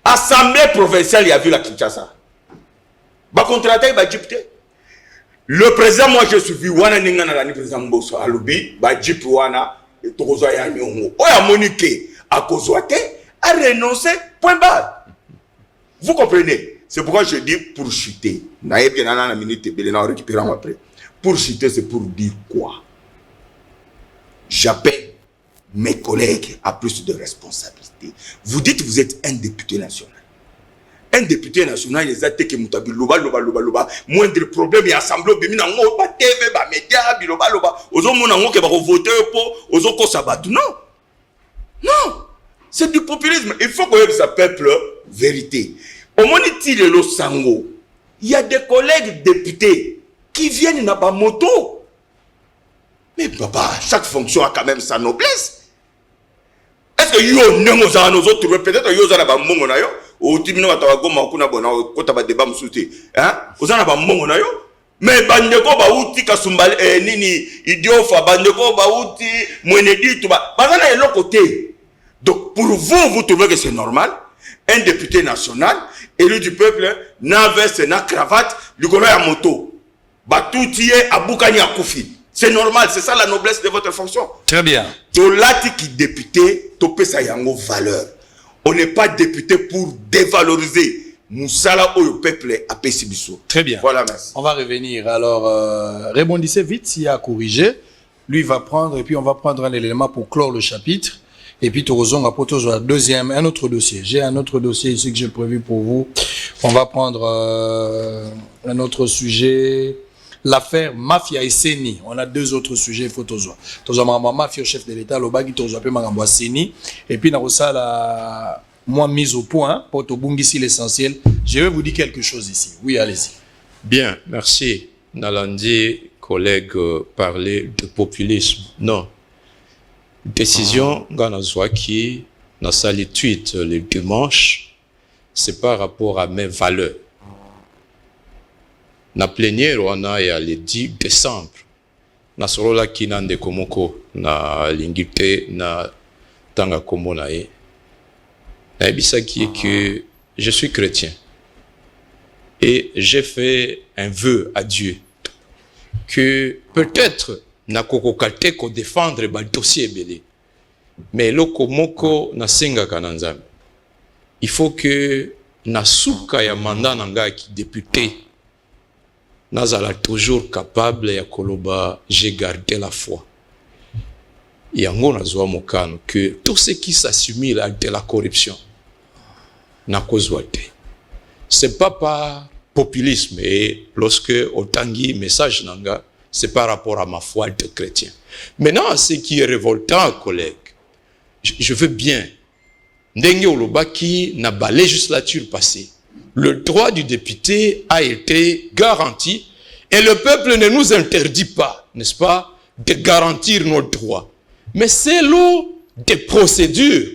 assemblée provinciale ya vu la Kinshasa ba contraté ba député le président moi je suis vu wana ninga na la président Mbosso alobi ba jip wana tokozwa ya nyongo oya monique a kozwate a renoncé point barre. Vous comprenez? C'est pourquoi je dis pour chuter. Naïe bien dans la minute et on récupérera après. Pour chuter, c'est pour dire quoi? J'appelle mes collègues à plus de responsabilité. Vous dites que vous êtes un député national. Un député national, les attaques qui mutabi loba. Moindre problème, il y a assemblée au bimi nango ba TV ba média biloba loba. Ozo monango ke ba voter pour ozo ko sabatu. Non. C'est du populisme. Il faut qu'on ait sa peuple vérité. Au moins, le sango. Il y a des collègues députés qui viennent dans la moto. Mais papa, chaque fonction a quand même sa noblesse. Est-ce que yo n'emos nos autres peut-être yo za ba mongo na yo o timino batawa goma kuna bona ko taba débat musuti hein ozana ba mongo na yo mais bandeko ba uti kasumbal nini idiofa bandeko ba uti mwenedi tuba bazana elo côté. Donc pour vous, vous trouvez que c'est normal? Un député national, élu du peuple, n'a veste, n'a cravate, le golo à moto. Batoutié, aboukani à koufi. C'est normal, c'est ça la noblesse de votre fonction. Très bien. Tolati qui député, topé sa yango valeur. On n'est pas député pour dévaloriser. Moussala ou le peuple à Pessibiso. Très bien. Voilà, merci. On va revenir. Alors, rebondissez vite s'il y a à corriger. Lui va prendre, et puis on va prendre un élément pour clore le chapitre. Et puis, un autre dossier. J'ai un autre dossier ici que j'ai prévu pour vous. On va prendre un autre sujet. L'affaire Mafia et Seni. On a deux autres sujets, il faut tozoa. Tozoa Mafia, chef de l'État, le bagi tozoa pe Magamboa Seni. Et puis, dans ça, la moi mise au point, pour tobungisi l'essentiel. Je vais vous dire quelque chose ici. Oui, allez-y. Bien, merci. Nalandi, collègue, parler de populisme. Non. Décision, qui n'a sali tweet le dimanche, c'est par rapport à mes valeurs. Na plénière, on a le 10 décembre. Na sorola ki na ndekomoko, na lingite, na tanga kombo na e. Na ebisa qui est que je suis chrétien. Et j'ai fait un vœu à Dieu que peut-être na kokokate ko défendre ba dossier belé mais loko moko na senga kananzam il faut que na suka ya mandat nanga ki député nazala toujours capable ya koloba j'ai gardé la foi yango nazwa mokano que tout ce qui s'assimile à de la corruption na kozwa te c'est pas par populisme et lorsque otangi message nanga c'est par rapport à ma foi de chrétien. Maintenant, ce qui est révoltant, collègues, je veux bien. Ndenge Olobaki n'a pas législature passée. Le droit du député a été garanti et le peuple ne nous interdit pas, n'est-ce pas, de garantir nos droits. Mais selon des procédures,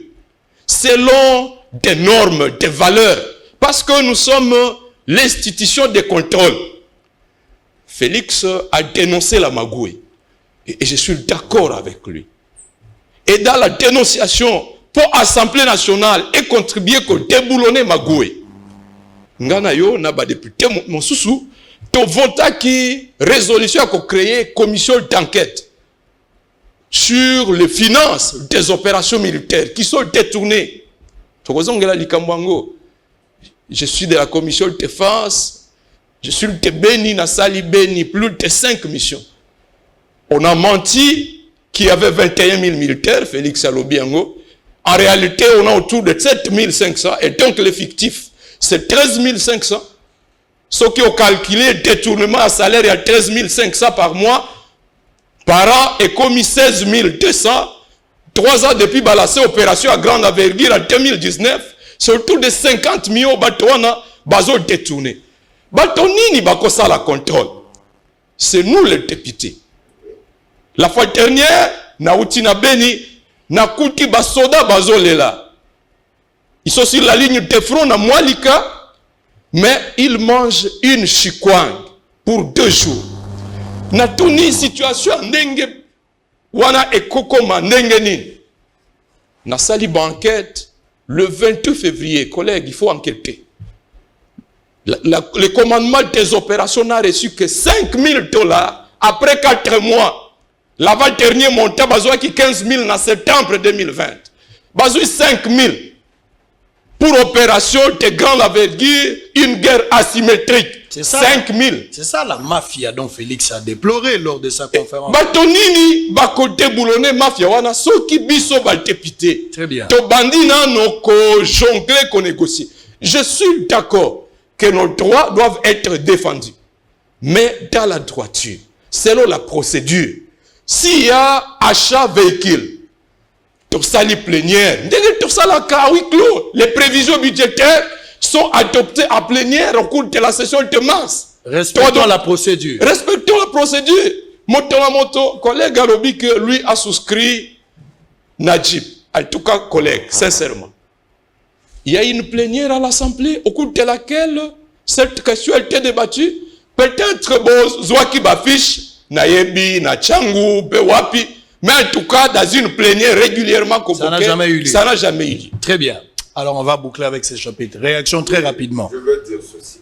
selon des normes, des valeurs, parce que nous sommes l'institution de contrôle. Félix a dénoncé la magouille. Et je suis d'accord avec lui. Et dans la dénonciation pour l'Assemblée nationale et contribuer au déboulonner magouille. Ngana yo na ba député mon sousou to vota qui résolution a créé commission d'enquête sur les finances des opérations militaires qui sont détournées. Je suis de la commission de défense. Je suis de Béni, Nassali Béni, plus de 5 missions. On a menti qu'il y avait 21 000 militaires, Félix Alobiango. En réalité, on a autour de 7 500. Et donc, l'effectif, c'est 13 500. Ceux qui ont calculé détournement à salaire, il y a 13 500 par mois. Par an, et commis 16 200. 3 ans depuis balassé opération à grande envergure en 2019. C'est autour de 50 millions de bazo détournés. Batonini bakosa la contrôle. C'est nous les députés. La fois dernière, na utina Beni, na kuti basoda bazolela. Ils sont sur la ligne de front na Mwalika, mais ils mangent une chikwang pour 2 jours. Na tuni situation ndenge wana ekokoma ndenge nini. na sali banquette le 28 février. Collègues, il faut enquêter. Le commandement des opérations n'a reçu que $5,000 après 4 mois. L'avant-dernier montant, bazoua qui 15 000 en septembre 2020. Bazoui 5 000 pour opération de grande envergure, une guerre asymétrique. 5 000. C'est ça la mafia dont Félix a déploré lors de sa conférence. Batonini, bakote boulonné mafia wana soki biso ba député. Très bien. To bandina no ko jongler ko négocier. Je suis d'accord que nos droits doivent être défendus. Mais dans la droiture, selon la procédure, s'il y a achat véhicule, tout ça les plénières, tout ça la huis clos, les prévisions budgétaires sont adoptées à plénière au cours de la session de mars. Respectons la procédure. Respectons la procédure. Mon collègue Alobi que lui a souscrit Najib. En tout cas, collègue, sincèrement. Il y a une plénière à l'Assemblée au cours de laquelle cette question a été débattue. Peut-être Zouaki Bafiche, Nayebi, Nachangu, Bewapi, mais en tout cas, dans une plénière régulièrement convoquée, ça n'a jamais eu lieu. Ça n'a jamais eu lieu. Très bien. Alors, on va boucler avec ces chapitres. Réaction très rapidement. Je veux dire ceci.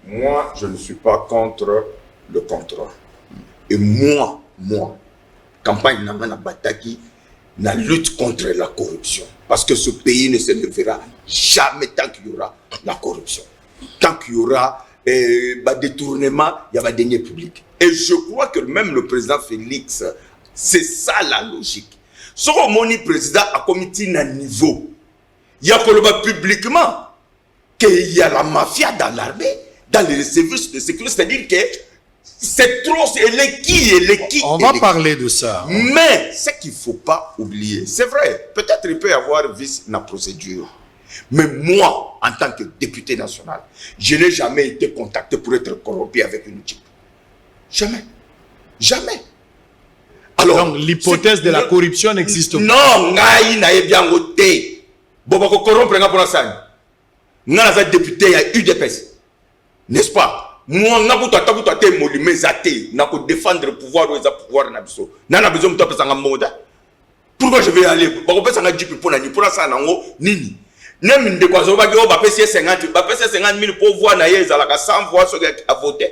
Moi, je ne suis pas contre le contrôle. Et moi, campagne Namana Bataki, la lutte contre la corruption. Parce que ce pays ne se levera jamais tant qu'il y aura la corruption. Tant qu'il y aura détournement, il y aura des deniers publics. Et je crois que même le président Félix, c'est ça la logique. Ce que mon président a commis un niveau, il y a publiquement qu'il y a la mafia dans l'armée, dans les services de sécurité, c'est-à-dire que c'est trop, On va parler de ça. Mais ce qu'il ne faut pas oublier, c'est vrai, peut-être il peut y avoir vice dans la procédure. Mais moi, en tant que député national, je n'ai jamais été contacté pour être corrompu avec une équipe. Jamais. Jamais. Alors, donc l'hypothèse de la corruption n'existe pas. Non, ngai na bien voté. Bobo ko corrompre nga pour ça. Nga na député à UDPS. N'est-ce pas? Moi nga ko tata te molime zate, na ko défendre le pouvoir ou les pouvoir na biso. Na na besoin de pesa nga moda. Pourquoi je vais aller? Bako pesa nga jipi pour ça nango nini? Nem de quoi zo ba go ba pesa 50, ba pesa 50 000 pour voir na yeza la ka 100 voix sur à voter.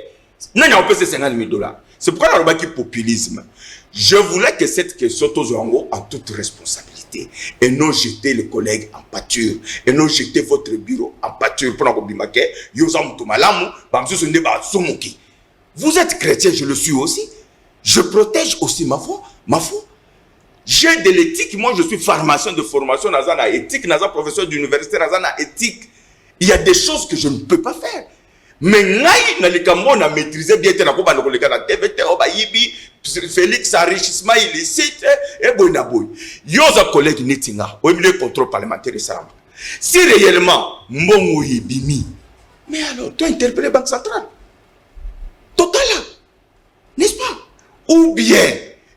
Nani a pesa 50 000 $. C'est pourquoi on a dit populisme. Je voulais que cette question soit en toute responsabilité et non jeter les collègues en pâture et non jeter votre bureau en pâture pour vous êtes chrétien, je le suis aussi. Je protège aussi ma foi. J'ai de l'éthique. Moi, je suis pharmacien de formation dans la éthique, dans un professeur d'université, dans la éthique. Il y a des choses que je ne peux pas faire. Mais on a maîtrisé bien Félix enrichissement illicite et bonaboy. Yoza collègue Nitinga, ou le contrôle parlementaire ça. Si réellement Mbongo Bimi, mais alors tu as interpellé Banque centrale. Total, n'est-ce pas? Ou bien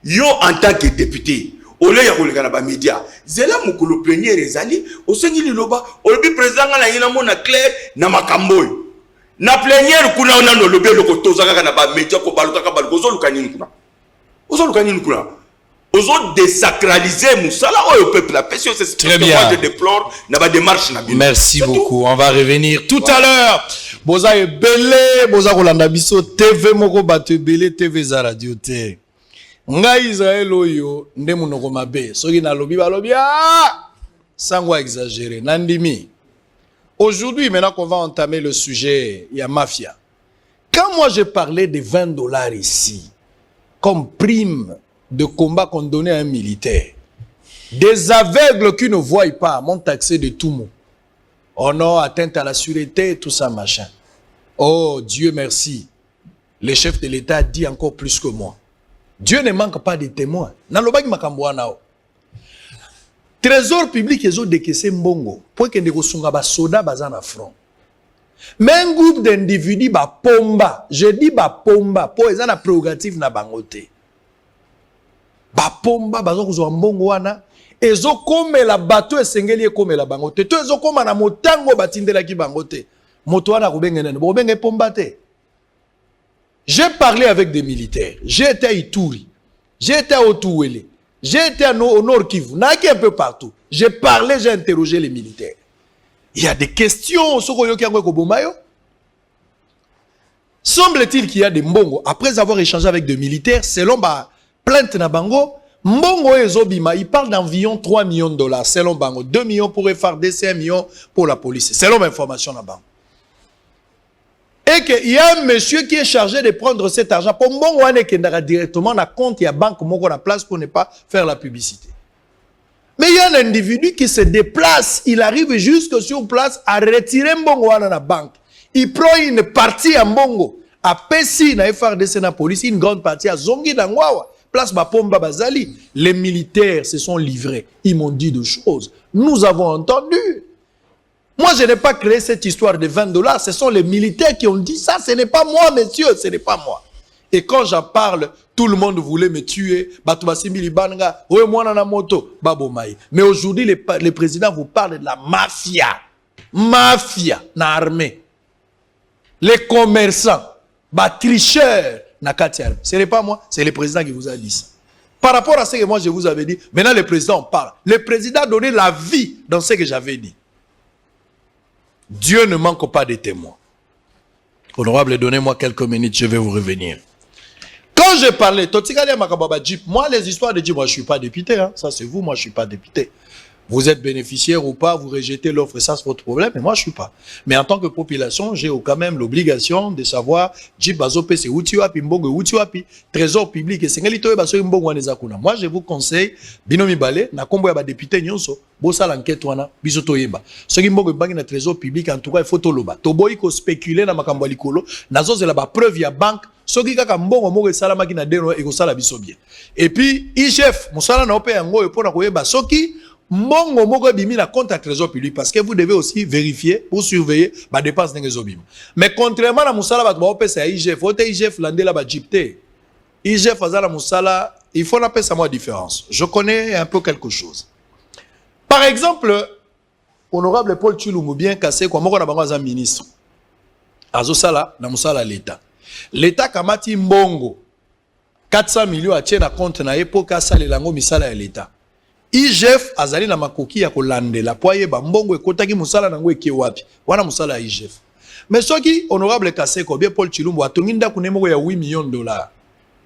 yo en tant que député, au lieu de ba média, zela mukulu plénière ezali, au sengi liloba, au le président na yina mona clair na makamboy. Na plénière kuna ona no lobe lokotoza kaka na ba média ko baluka ka balukozo lukanini kuna. Aux autres désacraliser Moussala au peuple. La pression, c'est ce que moi je déplore dans ma démarche. Merci beaucoup. On va revenir tout à l'heure. Boza est belé, Boza Rolanda Bisso, TV Moko Bate Belé, TV za radio T. Nga Israël Oyo, Ndemu Noko Mabe. Soki na lobi ba lobi, sans exagérer. Nandimi. Aujourd'hui, maintenant qu'on va entamer le sujet, il y a mafia. Quand moi j'ai parlé de $20 ici, comme prime de combat qu'on donnait à un militaire. Des aveugles qui ne voient pas m'ont taxé de tout mot. Oh non, atteinte à la sûreté, tout ça, machin. Oh, Dieu merci. Le chef de l'État dit encore plus que moi. Dieu ne manque pas de témoins. Trésor public, ils ont décaissé mbongo. Pour que les soldats bazan à front. Mais un groupe d'individus ba pomba, je dis ba pomba, pour les ana prérogative na bangote. Ba pomba bazo kuzo mbongo wana, ezo kome la bateau esengeli kome la bangote. To ezo koma na motango batindela ki bangote. Moto wana kubengene, bo benge pomba te. J'ai parlé avec des militaires. J'ai été à Ituri, j'ai été à Otuwele, j'ai été au Nord Kivu, n'a un peu partout. J'ai parlé, j'ai interrogé les militaires. Il y a des questions. Semble-t-il qu'il y a des mbongo. Après avoir échangé avec des militaires, selon ma plainte na bango, mbongo ezobima, il parle d'environ 3 millions de dollars. Selon bango, 2 millions pour FARDC, 1 million pour la police. Selon ma information na bango. Et qu'il y a un monsieur qui est chargé de prendre cet argent pour mbongo ane kendara directement na compte ya banque moko na place pour ne pas faire la publicité. Mais il y a un individu qui se déplace, il arrive jusque sur place à retirer mbongo wana na banque. Il prend une partie à mbongo, à Pessi na FARDC na police, une grande partie à Zongi na Ngwawa, place Bapomba Bazali. Les militaires se sont livrés, ils m'ont dit deux choses. Nous avons entendu. Moi, je n'ai pas créé cette histoire de 20 $. Ce sont les militaires qui ont dit ça. Ce n'est pas moi, messieurs. Ce n'est pas moi. Et quand j'en parle, tout le monde voulait me tuer. Mais aujourd'hui, le président vous parle de la mafia. Mafia, na armée. Les commerçants, tricheurs, na katiar. Ce n'est pas moi, c'est le président qui vous a dit ça. Par rapport à ce que moi je vous avais dit, maintenant le président parle. Le président a donné la vie dans ce que j'avais dit. Dieu ne manque pas de témoins. Honorable, donnez-moi quelques minutes, je vais vous revenir. Quand je parlais, moi les histoires de Jeep, moi je ne suis pas député, hein. Ça c'est vous, moi je ne suis pas député. Vous êtes bénéficiaire ou pas, vous rejetez l'offre, ça c'est votre problème, mais moi je ne suis pas. Mais en tant que population, j'ai quand même l'obligation de savoir, Jeep Bazope c'est Outiwapi, Mbongo Outiwapi, trésor public, et c'est Mbongo Wanezakuna. Moi je vous conseille, Binomi Balé, na kombo ya député Nyonso, Bossa l'enquête wana, Bisoto Yeba. Ce qui Mbongo Bangi na trésor public, en tout cas, il faut toloba. Toboy ko spéculer na makambo likolo, nazo zela ba preuve ya banque, soki kaka mbongo moko salama ki na deno e ko sala biso bien. Et puis, IGF, musala na ope yango e pona koyeba soki mbongo moko bimi na compte à trésor public parce que vous devez aussi vérifier pour surveiller ba dépenses n'engezobim. Mais contrairement à musala ba ba opesa IGF, ote IGF landela ba jipte. IGF azala musala, il faut la pesa moi différence. Je connais un peu quelque chose. Par exemple, honorable Paul Tshilumbu bien cassé kwa moko na bango za ministre. Azo sala na musala l'État. L'État kamati mbongo 400 millions a tient na compte na epoka sale lango misala ya l'État. IGF azali na makoki ya kolandela poye ba mbongo ekotaki musala nango eke wapi wana musala ya IGF. Mais soki honorable Kaseko bien Paul Tshilumbu atongi ndako nemoko ya 8 millions de dollars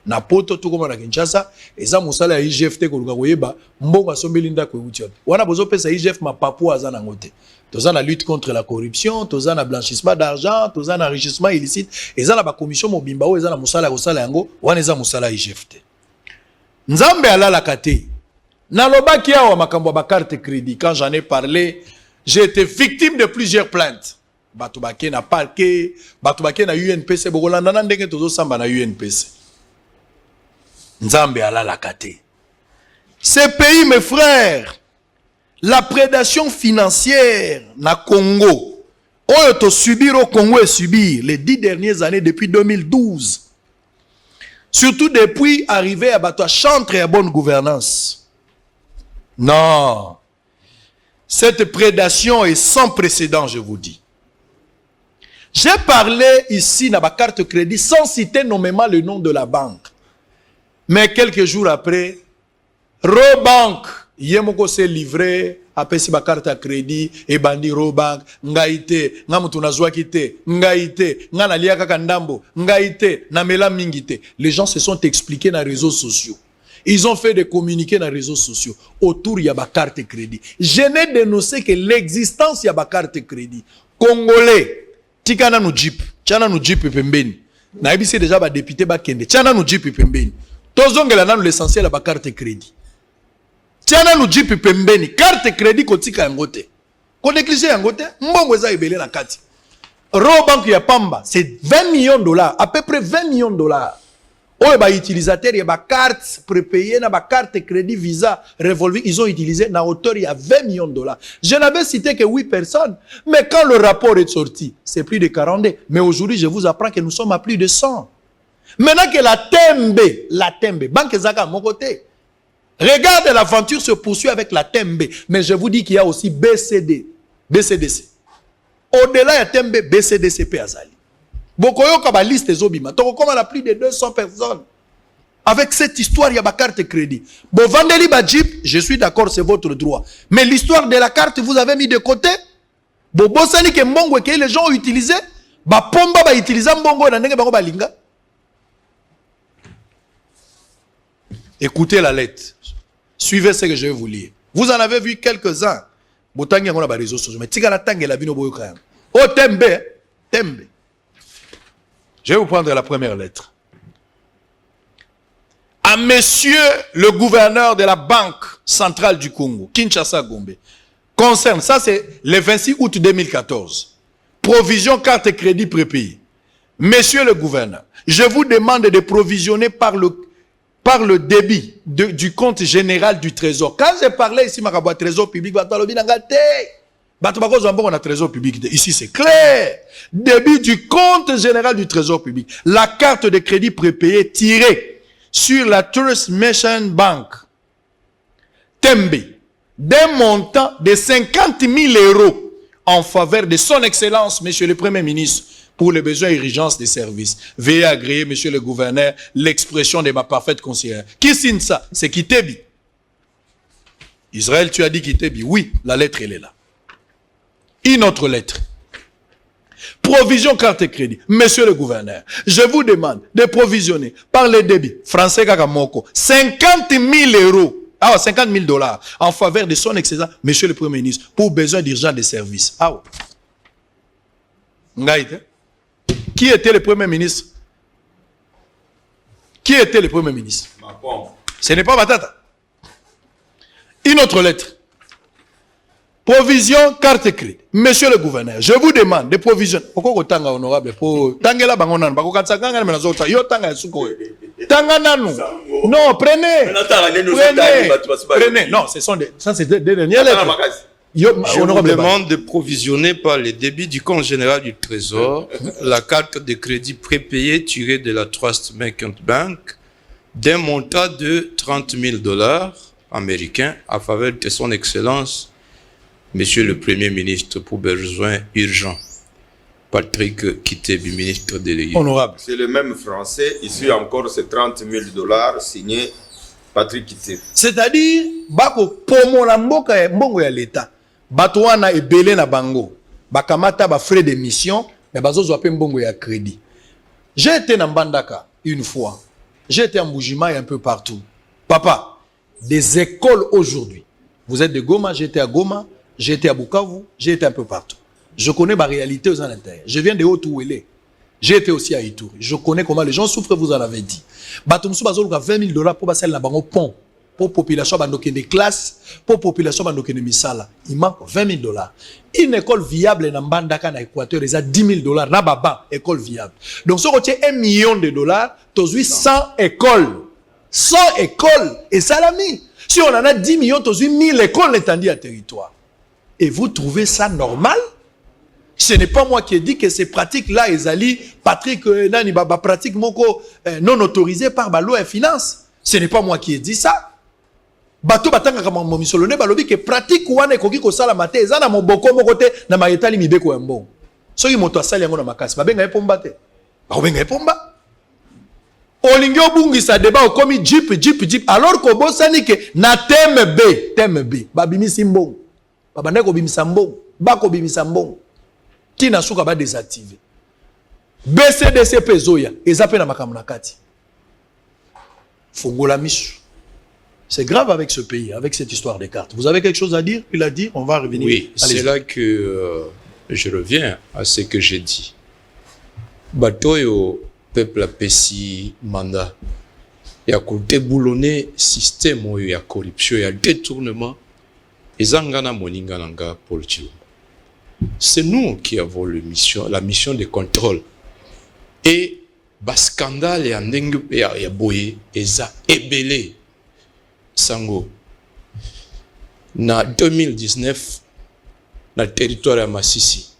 na poto to koma na Kinshasa eza musala ya IGF te koluka koyeba mbongo asombeli ndako euti wapi wana bozo pesa IGF mapapu aza nango te. Toza na lutte contre la corruption, toza na blanchissement d'argent, toza na enrichissement illicite, eza na ba commission mobimba o eza na musala ya kosala yango wana eza musala ya IGF te. Nzambe alala kate. Nalobaki awa makambo ba carte crédit, quand j'en ai parlé, j'ai été victime de plusieurs plaintes. Batubake na parquet, batubake na UNPC, bokolanda na ndenge tozo samba na UNPC. Nzambe alala kate. Ces pays, mes frères, la prédation financière na Congo, oyo to subir au Congo et subir les 10 dernières années depuis 2012. Surtout depuis arriver à Bato chantre et à bonne gouvernance. Non. Cette prédation est sans précédent, je vous dis. J'ai parlé ici dans ma carte crédit sans citer nommément le nom de la banque. Mais quelques jours après, Robank, Yemoko s'est livré, après si ma carte à crédit, et bandi Robank, Ngaïte, Ngamutunazouakite, Ngaïte, Nganaliaka Kandambo, Ngaïte, Namela Mingite. Les gens se sont expliqués dans les réseaux sociaux. Ils ont fait des communiqués dans les réseaux sociaux. Autour, il y a ma carte crédit. Je n'ai dénoncé que l'existence, il y a ma carte crédit. Congolais, Tikana nou Jeep, Tchana nou Jeep pembeni. Na ebisi déjà ba député ba kende, Tchana nou Jeep pembeni. Tozongela nanu l'essentiel à ma carte crédit. Tchana nou Jeep pembeni, carte crédit kotika yangote. Ko négligé yangote, mbongo eza ebele na kati. Robank ya Pamba, c'est 20 millions de dollars, à peu près 20 millions de dollars. Oh, les utilisateurs, il y a des cartes prépayées, des cartes crédit, visa, revolver, ils ont utilisé à hauteur il y a 20 millions de dollars. Je n'avais cité que 8 personnes, mais quand le rapport est sorti, c'est plus de 40. Mais aujourd'hui, je vous apprends que nous sommes à plus de 100. Maintenant que la Tembe, Banque Zaka, mon côté, regarde, l'aventure se poursuit avec la Tembe. Mais je vous dis qu'il y a aussi BCDC. Au-delà, il y a Tembe, BCDC, Azali. Bokoyo kaba liste zobima. Toko koma la plus de 200 personnes. avec cette histoire, il y a ma carte crédit. Bon, vendez-li ba Jeep, je suis d'accord, c'est votre droit. Mais l'histoire de la carte, vous avez mis de côté. Bon, bosani ke mbongo que les gens ont utilisé. Ba pomba ba utiliser mbongo na ndenge bango ba linga. Écoutez la lettre. Suivez ce que je vais vous lire. Vous en avez vu quelques-uns. Botangi ngona ba réseaux sociaux. Mais tika la tangue la bino boyo kaya. Oh tembe, tembe. Je vais vous prendre la première lettre. À monsieur le gouverneur de la Banque centrale du Congo, Kinshasa Gombe, concerne, ça c'est le 26 août 2014, provision carte et crédit prépayé. Monsieur le gouverneur, je vous demande de provisionner par le débit du compte général du trésor. Quand j'ai parlé ici, ma trésor public, trésor public. Ici c'est clair. Débit du compte général du trésor public. La carte de crédit prépayée tirée sur la Tourist Mission Bank Tembe d'un montant de 50 000 € en faveur de son excellence, monsieur le Premier ministre, pour les besoins et urgences des services. Veuillez agréer, monsieur le gouverneur, l'expression de ma parfaite conseillère. Qui signe ça? C'est Kitebi. Israël, tu as dit Kitebi. Oui, la lettre, elle est là. Une autre lettre. Provision carte et crédit. Monsieur le gouverneur, je vous demande de provisionner par les débits français Kakamoko 50 000 €, 50 000 $ en faveur de son excellence, monsieur le Premier ministre, pour besoin d'urgence des services. Qui était le Premier ministre? Qui était le Premier ministre? Ce n'est pas Matata. Une autre lettre. Provision carte et crédit. Monsieur le gouverneur, je vous demande de provision. Pourquoi tanga honorable pour tangela bangonan bako katsanga na zota yo tanga suko. Tanga nanu. Non, prenez. Prenez. Non, ce sont des ça c'est des dernières lettres. Je vous demande de provisionner par les débits du compte général du Trésor la carte de crédit prépayée tirée de la Trust Merchant Bank d'un montant de 30 000 $ américains à faveur de son excellence monsieur le Premier ministre pour besoins urgents. Patrick Kitebi, ministre délégué. Honorable. C'est le même français. Ici encore, c'est 30 000 $ signé Patrick Kitebi. C'est-à-dire, bako pomo na mboka mbongo ya l'État. Bato wana ebele na bango. Bakamata ba frais de mission, mais bazozo ape mbongo ya crédit. J'ai été na Mbandaka une fois. J'ai été en Boujima et un peu partout. Papa, des écoles aujourd'hui. Vous êtes de Goma, j'étais à Goma. J'ai été à Bukavu, j'ai été un peu partout. Je connais ma réalité aux intérieurs. Je viens de Haut-Ouélé. J'ai été aussi à Ituri. Je connais comment les gens souffrent, vous en avez dit. Batumsu bazoluka 20 000 $ pour passer la bango pont. Pour population bandoke des classes, pour population bandoke de misala. Il manque 20 000 $. Une école viable na Mbandaka na Équateur, ils a 10 000 $. Na baba, école viable. Donc, si on retient 1 million de $, tu as 100 écoles. 100 écoles. Et ça l'a mis. Si on en a 10 millions, tu as 1000 écoles étendues à territoire. Et vous trouvez ça normal? Ce n'est pas moi qui ai dit que ces pratiques-là, Ezali, Patrick Nani Baba, pratique moko non autorisée par la loi et finance. Ce n'est pas moi qui ai dit ça. Bato batanga kama momisolone balobi que pratique wana ekoki ko sala mate ezana moboko mokote na mayetali mibeko ya mbongo. Soki moto asali yango na makasi babenga epomba te. Ba benga epomba. Olingi obungisa débat okomi jeep alors ko bosani ke na thème B babimisi mbongo. Babanda ko bimisa mbongo, bako bimisa mbongo. Qui n'a souka ba désactiver. BCDC pezoya, ezape na makambo na kati. Fongola misu. C'est grave avec ce pays, avec cette histoire des cartes. Vous avez quelque chose à dire? Il a dit, on va revenir. Oui, c'est là que je reviens à ce que j'ai dit. Batoyo peuple a pesi mandat. Il y a déboulonné système, il y a corruption, il y a détournement. Ezangana moningananga Paul Tshilombo. C'est nous qui avons la mission de contrôle. Et le scandale et ndenge ya boye eza ebele sango. Na 2019 na territoire ya Masisi.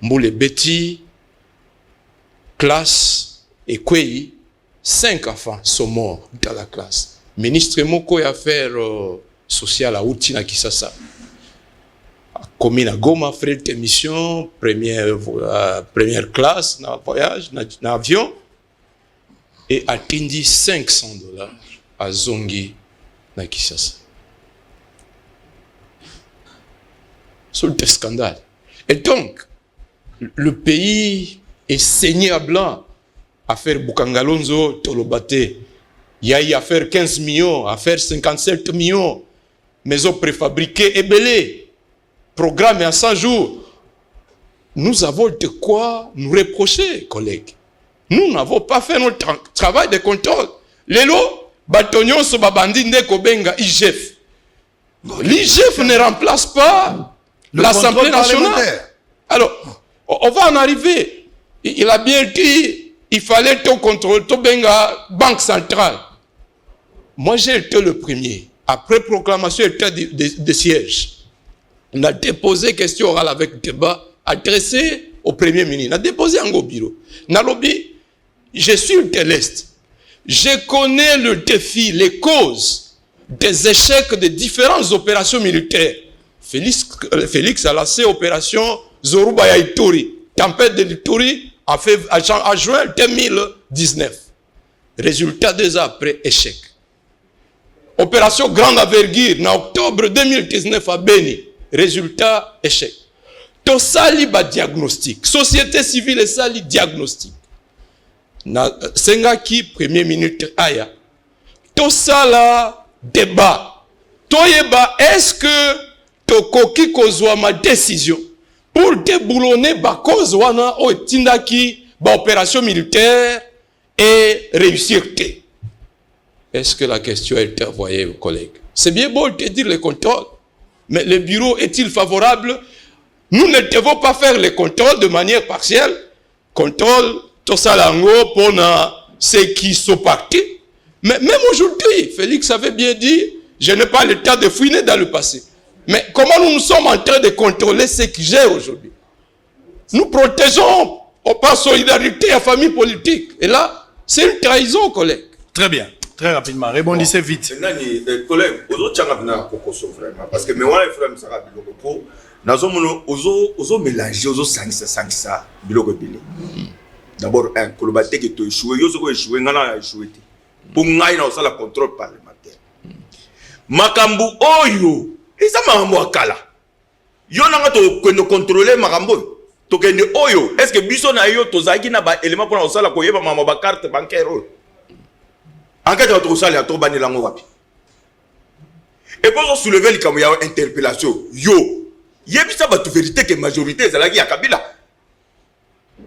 Mboule Beti classe et Kwei 5 enfants sont morts dans la classe. Ministre moko ya affaires sociales à Outina Kisasa. Commis na Goma, frais de mission, première classe, na voyage, na avion. et atteindit $500 à Zongi na Kinshasa. C'est un scandale. Et donc, le pays est saigné à blanc. Affaire Bukangalonzo, Tolobate. Il y a eu affaire 15 millions, affaire 57 millions. Maisons préfabriquées et belées. Programme à 100 jours. Nous avons de quoi nous reprocher, collègues. Nous n'avons pas fait notre travail de contrôle. Lélo, Batonion Sobabandi Ndekobenga, IGF. L'IGF ne remplace pas l'Assemblée nationale. Alors, on va en arriver. Il a bien dit, il fallait tout contrôler, tout benga, Banque centrale. Moi, j'ai été le premier. Après proclamation de siège, on a déposé question orale avec débat adressé au Premier ministre. On a déposé en bureau. Nalobi, je suis de l'Est. Je connais le défi, les causes des échecs de différentes opérations militaires. Félix a lancé opération Zoruba Ituri, tempête de l'Ituri en juin 2019. Résultat 2 ans après, échec. Opération grande envergure en octobre 2019 à Beni. Résultat, échec. To sali ba diagnostic. Société civile et sali diagnostic. Na Sengaki, premier ministre Aya. To sala débat. Toyeba, est-ce que Tokoki kozwa ma décision pour déboulonner ba cause wana o tindaki ba opération militaire et réussir té? Est-ce que la question a été envoyée aux collègues? C'est bien beau de dire le contrôle, mais le bureau est-il favorable? Nous ne devons pas faire le contrôle de manière partielle. Contrôle, tout ça lango pour ceux qui sont partis. Mais même aujourd'hui, Félix avait bien dit, je n'ai pas le temps de fouiner dans le passé. Mais comment nous sommes en train de contrôler ceux qui gèrent aujourd'hui? Nous protégeons par solidarité à la famille politique. Et là, c'est une trahison, collègue. Très bien. Très rapidement, rebondissez vite. Collègue, parce que moi, il faut que ozo mélanger, ozo sangisa, biloko bili. D'abord, un kolobate qui est échoué, yozo échoué, ngana échoué. Pour ngai na osala contrôle parlementaire. Makambu oyo, isa makambu akala. Yo nanga to contrôler makambu. To kende oyo, est-ce que biso na yo tozaki na ba élément pour osala koyeba mama ba carte bancaire. Enquête à tout ça, il y a trop banni lango wapi. Et pour soulever le cameroun interpellation, yo. Il y a ça la vérité que la majorité c'est là qui a Kabila.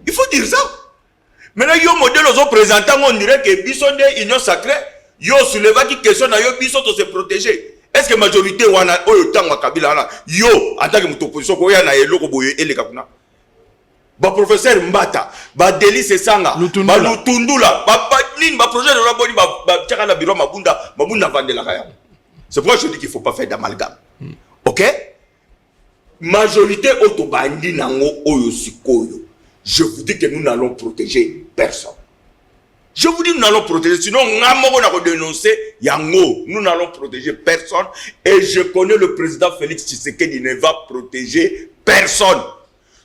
Il faut dire ça. Maintenant, il y a un modèle aux représentants, on dirait que Bisson de l'Union sacrée, il y a soulevé qui question à yo Bisson de se protéger. Est-ce que la majorité wana autant à Kabila yo en tant que notre opposition ko ya na eloko boye ele kapuna. Ba professeur Mbata, ba Délice Sanga, ba Lutundula, ba nin ba projet de la boni ba tiaka na bureau mabunda vandela kaya. C'est pourquoi je dis qu'il faut pas faire d'amalgame. OK? Majorité autobandi nango oyo sikoyo. Je vous dis que nous n'allons protéger personne. Je vous dis nous n'allons protéger, sinon ngamoko na ko dénoncer yango. Nous n'allons protéger personne et je connais le président Félix Tshisekedi, il ne va protéger personne.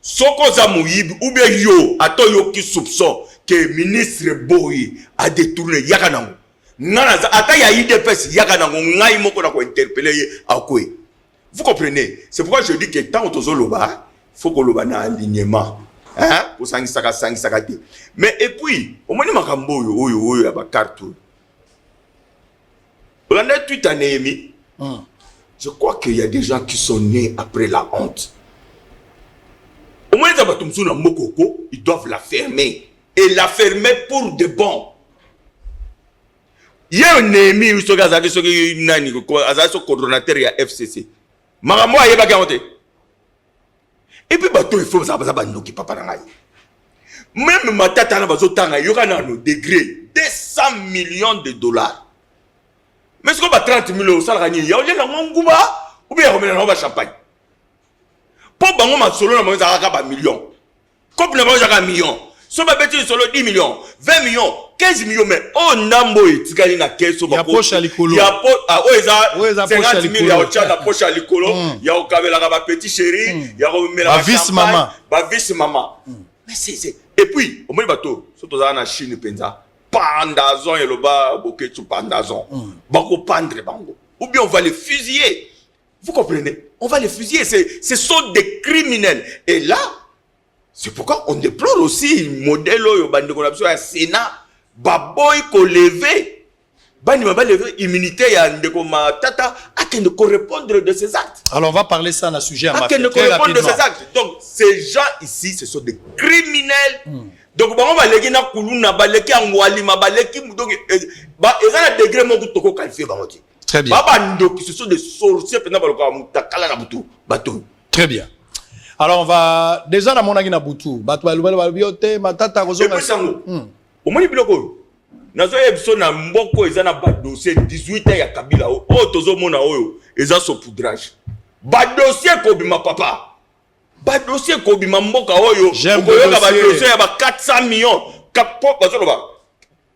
Soko za moyibi ou bien yo ato yo ki soupçon que ministre Boyi a détourné yaka nango. Nana ata ya IDPS yaka nango ngai moko na ko interpeller akwe. Vous comprenez? C'est pourquoi je dis que tant que Zoloba, il faut que l'on ait un alignement. Hein? Pour ça, mais et puis, au moins, il y a une carte. On a tout un émis. Je crois qu'il y a des gens qui sont nés après la honte. Au moins, ils doivent la fermer. Et la fermer pour de bon. Il y a un émis, il y a un coordonnateur de FCC. Marambo aye ba garanté. Et puis bateau il faut ça noki papa na ngai. Même ma tata na bazo tanga yoka na no degré 200 millions de dollars. Mais ce qu'on va 30 millions ça la gagner. Ya ole na nguba ou bien remena na ba champagne. Pour bango ma solo na mo za ka ba millions. Comme na ba za ka millions. So ba beti solo 10 millions, 20 millions, 15 millions mais on nambo etikali na keso ba poche à likolo. Ya po oeza 50 millions ya ocha na poche à likolo, ya okabela ka ba petit chéri, ya ko mela ba vice maman. Ba vice maman. Mais c'est et puis au moins bateau, surtout za na Chine penza, pendazon et le bas, boketu pendazon. Bako pendre bango. Ou bien on va les fusiller. Vous comprenez? On va les fusiller. Ce sont des criminels. Et là, c'est pourquoi on déplore aussi le modèle au bandéconaption à Sénat. Baboy ko levé. Bani m'a levé immunité ya ndeko matata à qui ne correspondre de ces actes. Alors on va parler ça dans le sujet à qui ne correspondre de ces actes. Donc ces gens ici, ce sont des criminels. Donc on va les na kuluna baleki angwali mabaleki donc ba ezana degré moko toko qualifier bango. Très bien. Baba ndoki ce sont des sorciers pendant baloka mutakala na butu bato. Très bien. Alors on va déjà na monaki na butu bato balubala biote matata kozonga sango. Au moins biloko nazo ebso na mboko ezana ba dossier 18 ans ya Kabila o tozo mona oyo eza saupoudrage. Ba dossier ko bima papa. Ba dossier ko bima mboka oyo ko ba dossier ya ba 400 millions kapo bazolo ba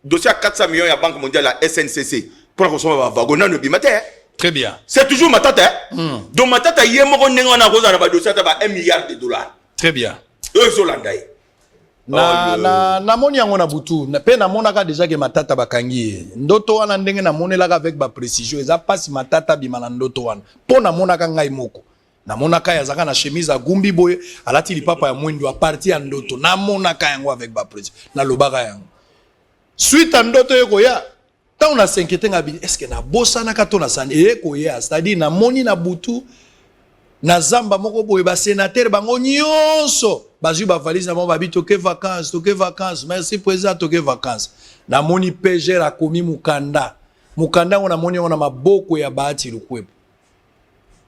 dossier à 400 millions ya Banque mondiale la SNCC pour consommer ba wagona no bima te. Très bien. C'est toujours matata. Donc matata yemoko nengo na koza na ba dossier ta ba 1 milliard de dollars. Très bien. Eux landai. Na moni yango na butu na pe na monaka déjà que matata bakangi ndoto wana ndenge na monelaka avec ba précision eza pasi matata bima na ndoto wana po na monaka ngai moko na monaka ya zaka na chemise agumbi boye alati lipapa ya mwindu a partir ya ndoto na monaka yango avec ba précision na lobaka yango suite à ndoto yeko ya ta on a s'inquiéter ngabi est-ce que na bossa na kato na sani eko ya c'est-à-dire na moni na butu na zamba moko boye ba sénateur bango nyonso bazui ba valise na mo babi toke vacances merci président toke vacances na moni PG la komi mukanda on a moni on a maboko ya baati lukwepo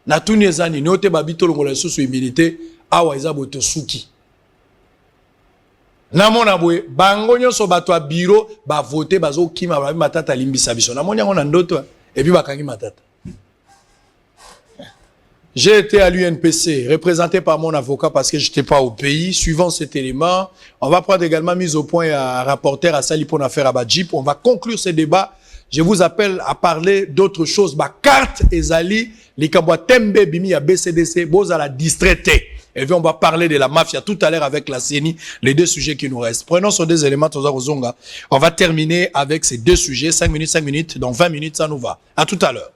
na tuni ezani note babi to longola susu humilité awa eza boto suki na mona boye bango nyonso bato a bureau ba voter bazo kima ba matata limbisa biso na moni on ndoto et puis bakangi matata. J'ai été à l'UNPC, représenté par mon avocat parce que je n'étais pas au pays. Suivant cet élément, on va prendre également mise au point un rapporteur à Sali pour l'affaire Abadjip. On va conclure ce débat. Je vous appelle à parler d'autres choses. Ma carte Ezali, les Kabwa Tembe Bimi à BCDC, Boza la distraité. Et puis on va parler de la mafia tout à l'heure avec la CENI, les deux sujets qui nous restent. Prenons ces deux éléments, on va terminer avec ces deux sujets, 5 minutes, dans 20 minutes, ça nous va. À tout à l'heure.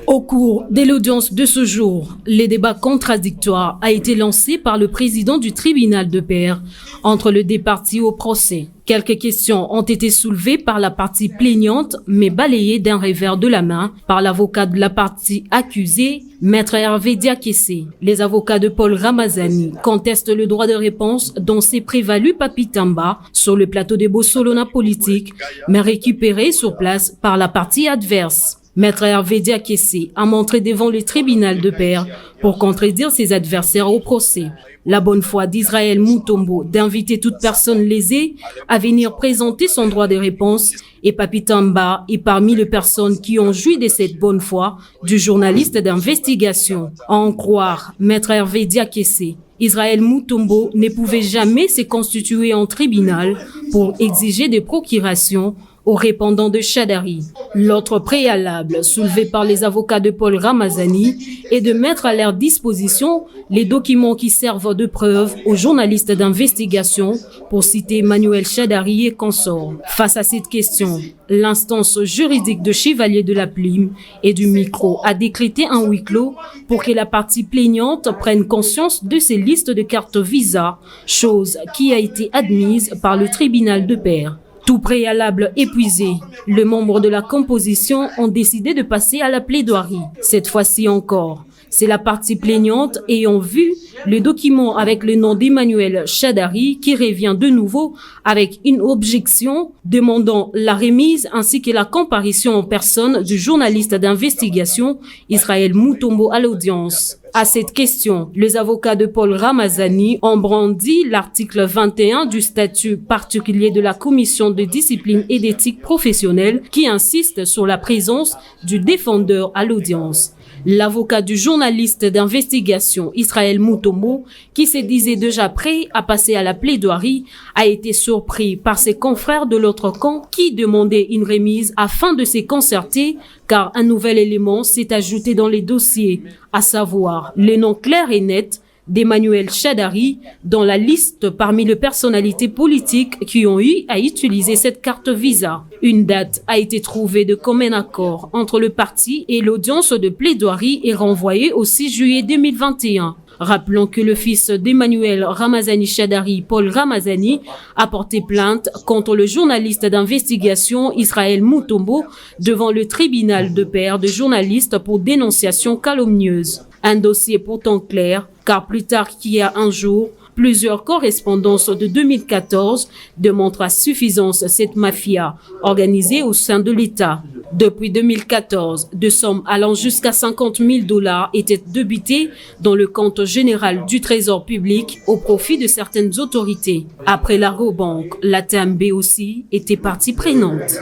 Au cours de l'audience de ce jour, le débat contradictoire a été lancé par le président du tribunal de paix entre les deux parties au procès. Quelques questions ont été soulevées par la partie plaignante, mais balayées d'un revers de la main par l'avocat de la partie accusée, Maître Hervé Diakessé. Les avocats de Paul Ramazani contestent le droit de réponse dont s'est prévalu Papi Tamba sur le plateau de Bossolona politique, mais récupéré sur place par la partie adverse. Maître Hervé Diakessé a montré devant le tribunal de paix pour contredire ses adversaires au procès. La bonne foi d'Israël Mutombo d'inviter toute personne lésée à venir présenter son droit de réponse et Papi Tamba est parmi les personnes qui ont joui de cette bonne foi du journaliste d'investigation. À en croire Maître Hervé Diakessé, Israël Mutombo ne pouvait jamais se constituer en tribunal pour exiger des procurations aux répondants de Chadari. L'autre préalable soulevé par les avocats de Paul Ramazani est de mettre à leur disposition les documents qui servent de preuve aux journalistes d'investigation pour citer Emmanuel Chadari et consorts. Face à cette question, l'instance juridique de Chevalier de la Plume et du Micro a décrété un huis clos pour que la partie plaignante prenne conscience de ces listes de cartes Visa, chose qui a été admise par le tribunal de paix. Tout préalable épuisé, les membres de la composition ont décidé de passer à la plaidoirie. Cette fois-ci encore, c'est la partie plaignante ayant vu le document avec le nom d'Emmanuel Chadari qui revient de nouveau avec une objection demandant la remise ainsi que la comparution en personne du journaliste d'investigation Israël Mutombo à l'audience. À cette question, les avocats de Paul Ramazani ont brandi l'article 21 du statut particulier de la commission de discipline et d'éthique professionnelle qui insiste sur la présence du défendeur à l'audience. L'avocat du journaliste d'investigation Israël Mutombo, qui se disait déjà prêt à passer à la plaidoirie, a été surpris par ses confrères de l'autre camp qui demandaient une remise afin de se concerter car un nouvel élément s'est ajouté dans les dossiers, à savoir les noms clairs et nets d'Emmanuel Chadari dans la liste parmi les personnalités politiques qui ont eu à utiliser cette carte Visa. Une date a été trouvée de commun accord entre le parti et l'audience de plaidoirie est renvoyée au 6 juillet 2021. Rappelons que le fils d'Emmanuel Ramazani Chadari, Paul Ramazani, a porté plainte contre le journaliste d'investigation Israël Mutombo devant le tribunal de pair de journalistes pour dénonciation calomnieuse. Un dossier pourtant clair, car plus tard qu'il y a un jour, plusieurs correspondances de 2014 démontrent à suffisance cette mafia organisée au sein de l'État. Depuis 2014, des sommes allant jusqu'à $50,000 étaient débitées dans le compte général du Trésor public au profit de certaines autorités. Après l'Argobank, la TMB aussi était partie prenante.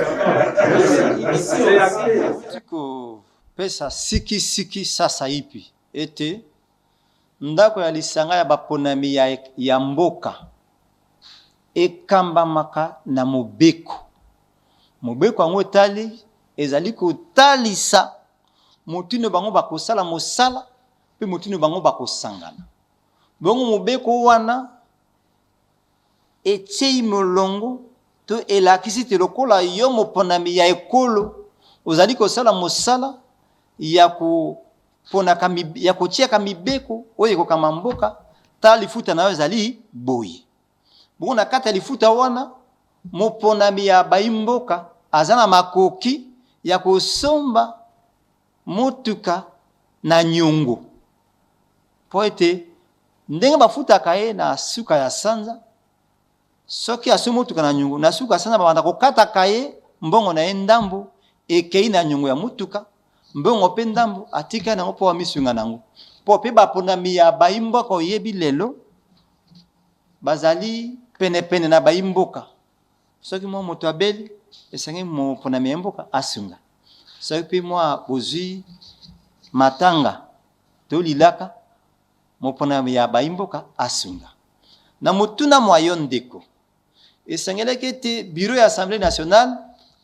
Ndako ya lisanga ya baponami ya mboka ekambamaka na mobeko yango etali ezali kotalisa motino bango bakosala mosala pe motino bango bakosangana bongo mobeko wana etiei molongo to elakisi te lokola yo moponami ya ekolo ozali kosala mosala ya kotiaka mibeko oyo ekokama mboka ta lifuta na yo ezali boye bongo na kati ya lifuta wana moponami ya bayimboka aza na makoki ya kosomba motuka na nyongo po ete ndenge bafutaka ye na suka ya sanza soki asombi motuka na nyongo na suka ya sanza babanda kokataka ye mbongo na ye ndambo ekei na nyongo ya motuka mbongo pe ndambo atika nango po amisunga nango po pe baponami ya bayimboka oyebi lelo bazali pene na bayimboka soki mwa moto abeli esengi moponami ya mboka asunga soki pe mwa bozwi matanga to lilaka moponami ya bayimboka asunga na motuna mwa yo ndeko esengelaki ete bureau ya Assemblée nationale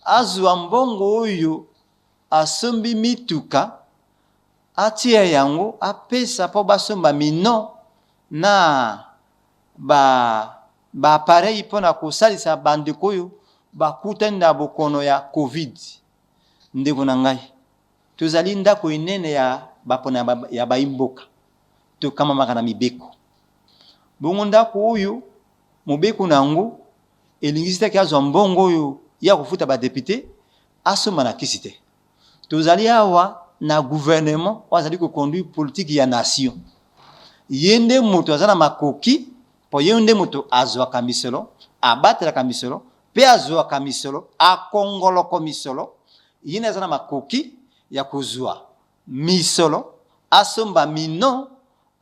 azwa mbongo oyo asombi mituka atia yango apesa po basomba mino na ba appareil pona kosalisa bandeko oyo bakutani na bokono ya covid. Ndeko na ngai tozali ndako inene ya bapona ya bayimboka tokamamaka na mibeko bongo ndako oyo mobeko nango elingisitaki azwa mbongo oyo ya kofuta badepute asomba na kisi te. Tozali awa na gouvernement wazali ko conduire politique ya nation yende moto azana makoki po yende moto azwa kamisolo abatela kamisolo pe azwa kamisolo akongolo komisolo yene azana makoki ya kozwa misolo asomba mino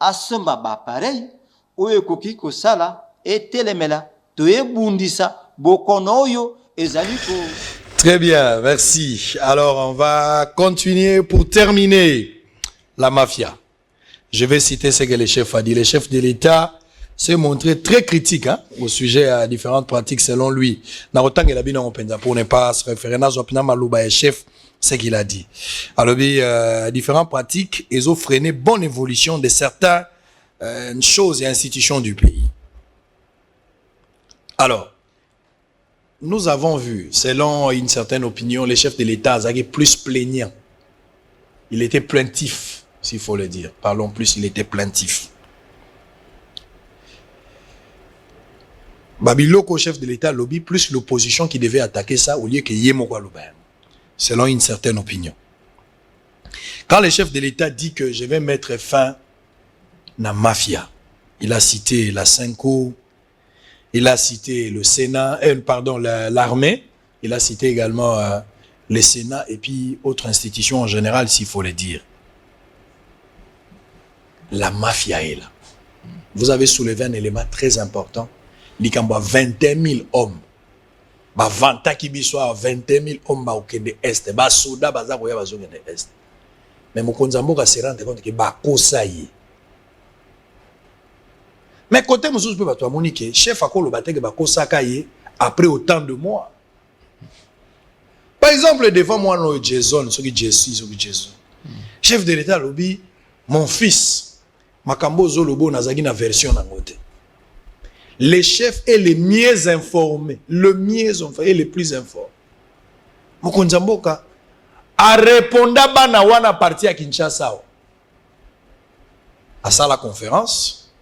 asomba ba pareil oyo koki kosala etelemela toyebundisa bokono oyo ezali ko. Très bien, merci. Alors, on va continuer pour terminer la mafia. Je vais citer ce que le chef a dit. Le chef de l'État s'est montré très critique au sujet à différentes pratiques selon lui. Pour ne pas se référer à chef, ce qu'il a dit. Alors, différentes pratiques, ils ont freiné bonne évolution de certaines choses et institutions du pays. Alors, nous avons vu, selon une certaine opinion, le chef de l'État est plus plaignant. Il était plaintif, s'il faut le dire. Parlons plus, il était plaintif. Babiloko, chef de l'État, lobby plus l'opposition qui devait attaquer ça au lieu que Yemoko Loben, selon une certaine opinion. Quand le chef de l'État dit que je vais mettre fin à la mafia, il a cité la Cinco, il a cité le Sénat, l'armée, il a cité également le Sénat et puis autres institutions en général, s'il faut le dire. La mafia est là. Vous avez soulevé un élément très important. Il y a 21 000 hommes. 21 000 hommes au Kende Est. Ba soda baza koya bazo Kende Est. Mais Mokonzamboka se rend compte que ba kosa yi. Mais côté Moussous peut pas Monique, chef Akolo Bateke Bakosa Kaye, après autant de mois. Par exemple, devant moi, Jason, ce qui Jason. Chef de l'État lobby, mon fils, Makambo Zolobo nazagi na version na ngote. Le chef est le mieux informé, le mieux informé et le plus informé. Mokonzi Mboka a répondu bana wana parti à Kinshasa. À ça la conférence,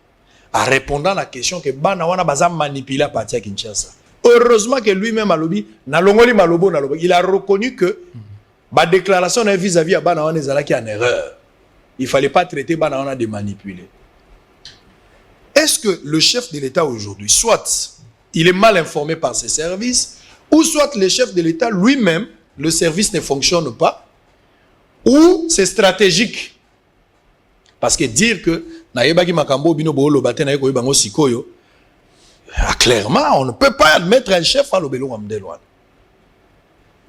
a répondu à la question que bana wana baza manipulé à parti à Kinshasa. Heureusement que lui-même a lobby, na longoli malobo na lobo, il a reconnu que ba déclaration vis-à-vis à bana wana ezalaki en erreur. Il fallait pas traiter bana wana de manipuler. Est-ce que le chef de l'État aujourd'hui, soit il est mal informé par ses services, ou soit le chef de l'État lui-même, le service ne fonctionne pas, ou c'est stratégique? Parce que dire que clairement, on ne peut pas admettre un chef à l'obélo Amdelouane.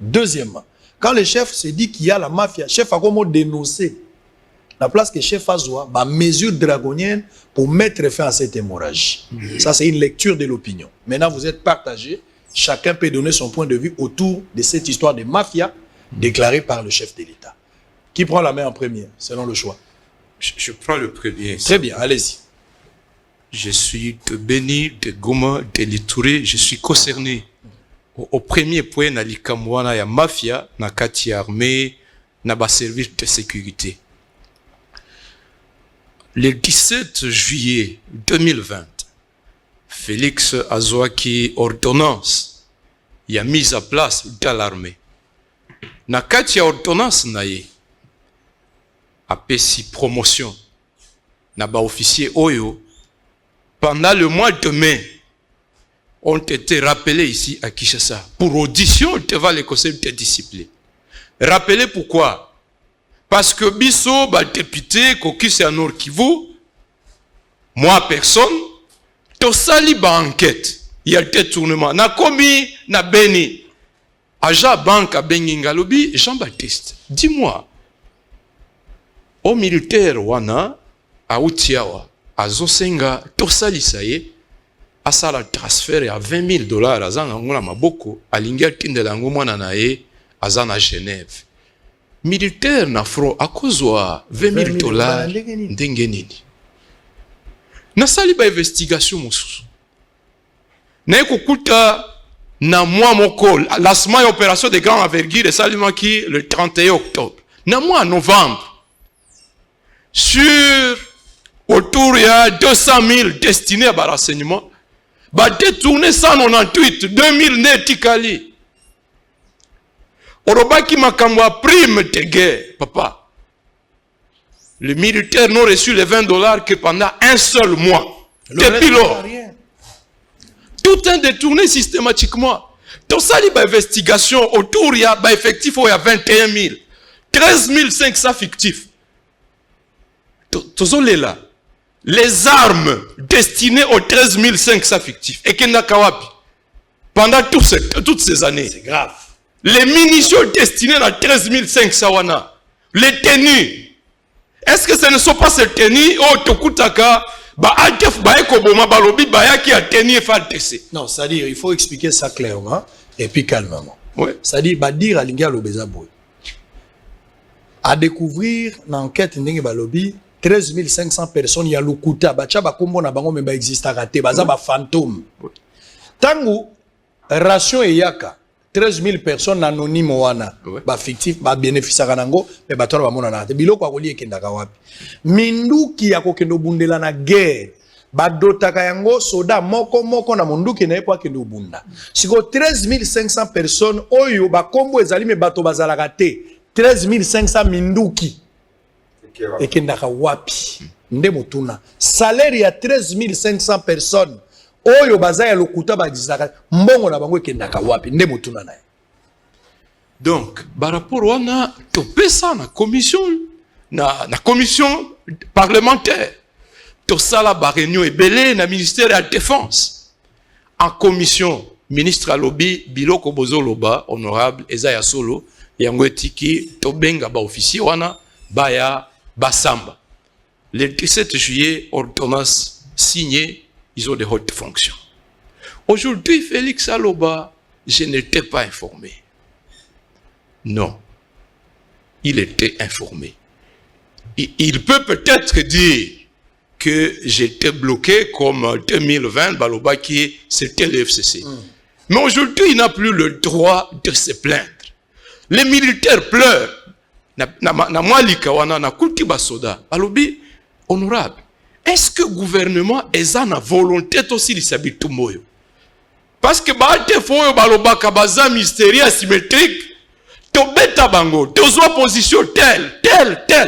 Deuxièmement, quand le chef se dit qu'il y a la mafia, le chef a comment dénoncer la place que le chef a zoa, bah, mesure draconienne pour mettre fin à cette hémorragie. Ça, c'est une lecture de l'opinion. Maintenant, vous êtes partagés. Chacun peut donner son point de vue autour de cette histoire de mafia déclarée par le chef de l'État. Qui prend la main en premier, selon le choix? Je prends le premier. Très bien, allez-y. Je suis de Béni, de Goma, de Litouré, je suis concerné. Au premier point, na likamwana ya mafia, na kati armée, na ba service de sécurité. Le 17 juillet 2020, Félix Azouaki ordonnance y a mise à place dans l'armée. Na kati ya ordonnance na ye apesi promotion na ba officier oyo pendant le mois de mai ont été rappelés ici à Kinshasa pour audition devant le conseil de discipline. Rappelez pourquoi? Parce que biso ba député kokisi à Nord Kivu, moi personne, to sali ba enquête, il y a détournement. Na komi na Beni, aja banque à Bengingalobi, Jean-Baptiste, dis-moi, au militaire wana, à Outiawa, à Zosenga, to sali saye, à ça la transfert à $20,000 à Zangangona Maboko, à l'Ingertin de l'Angomana nae, à Zana Genève. Militaire na fro à cause $20,000 ndengenini. Na sali ba investigation mosusu. Na kokuta na moi moko la semaine opération de grande envergure et salima qui le 31 octobre. Na mois novembre. Sur autour il y a 200 000 destinés à renseignement. Ba détourné 198 2000 netikali. Orobaki makamwa prime de guerre, papa. Les militaires n'ont reçu les $20 que pendant un seul mois. Depuis lors. Tout est détourné systématiquement. Dans ça, il y a investigation autour, il y a effectif, il y a 21 000. 13 500 fictifs. Tous les là. Les armes destinées aux 13 500 fictifs. Et qu'il n'a qu'à pendant toutes ces années. C'est grave. Les munitions destinées à 13 500 wana. Les tenues. Est-ce que ce ne sont pas ces tenues au Tokutaka ba ADF ba ekoboma balobi ba yaki a tenue FARDC? Non, c'est-à-dire il faut expliquer ça clairement et puis calmement. Ouais. C'est-à-dire ba dire à linga lobeza boy. À découvrir l'enquête ndenge balobi 13 500 personnes ya lukuta ba cha ba kombo na bango me ba exista raté baza ba fantôme. Tangu ration e yaka 13 000 personnes anonymes wana ba fictif ba bénéficiaire nango mais ba tolo ba mona na te biloko akoli ekendaka wapi minduki ya kokendo bundela na guerre ba dotaka yango soda moko na munduki na epo akendo bunda siko 13 500 personnes oyo ba kombo ezali me bato bazalaka te 13 500 minduki ekendaka wapi nde mutuna salaire ya 13 500 personnes oyo bazaya lokuta bazisaka mbongo na bango ekendaka wapi nde mutuna naye. Donc par rapport wana topesa na commission parlementaire to sala ba réunion ebele na ministère de la défense en commission ministre alobi biloko bozoloba honorable Ezaya Solo yango etiki to benga ba officier wana baya basamba. Le 17 juillet ordonnance signée. Ils ont des hautes fonctions. Aujourd'hui, Félix Aloba, je n'étais pas informé. Non. Il était informé. Il peut peut-être dire que j'étais bloqué comme 2020, Baloba qui c'était le FCC. Mais aujourd'hui, il n'a plus le droit de se plaindre. Les militaires pleurent. Na mwalika wana na kulti basoda. Balobi, honorable, est-ce que le gouvernement est en volonté aussi de s'habituer moyo? Parce que baate foyo baloba kabaza mystérieux asymétrique. Tobeta bango, tozwa position telle.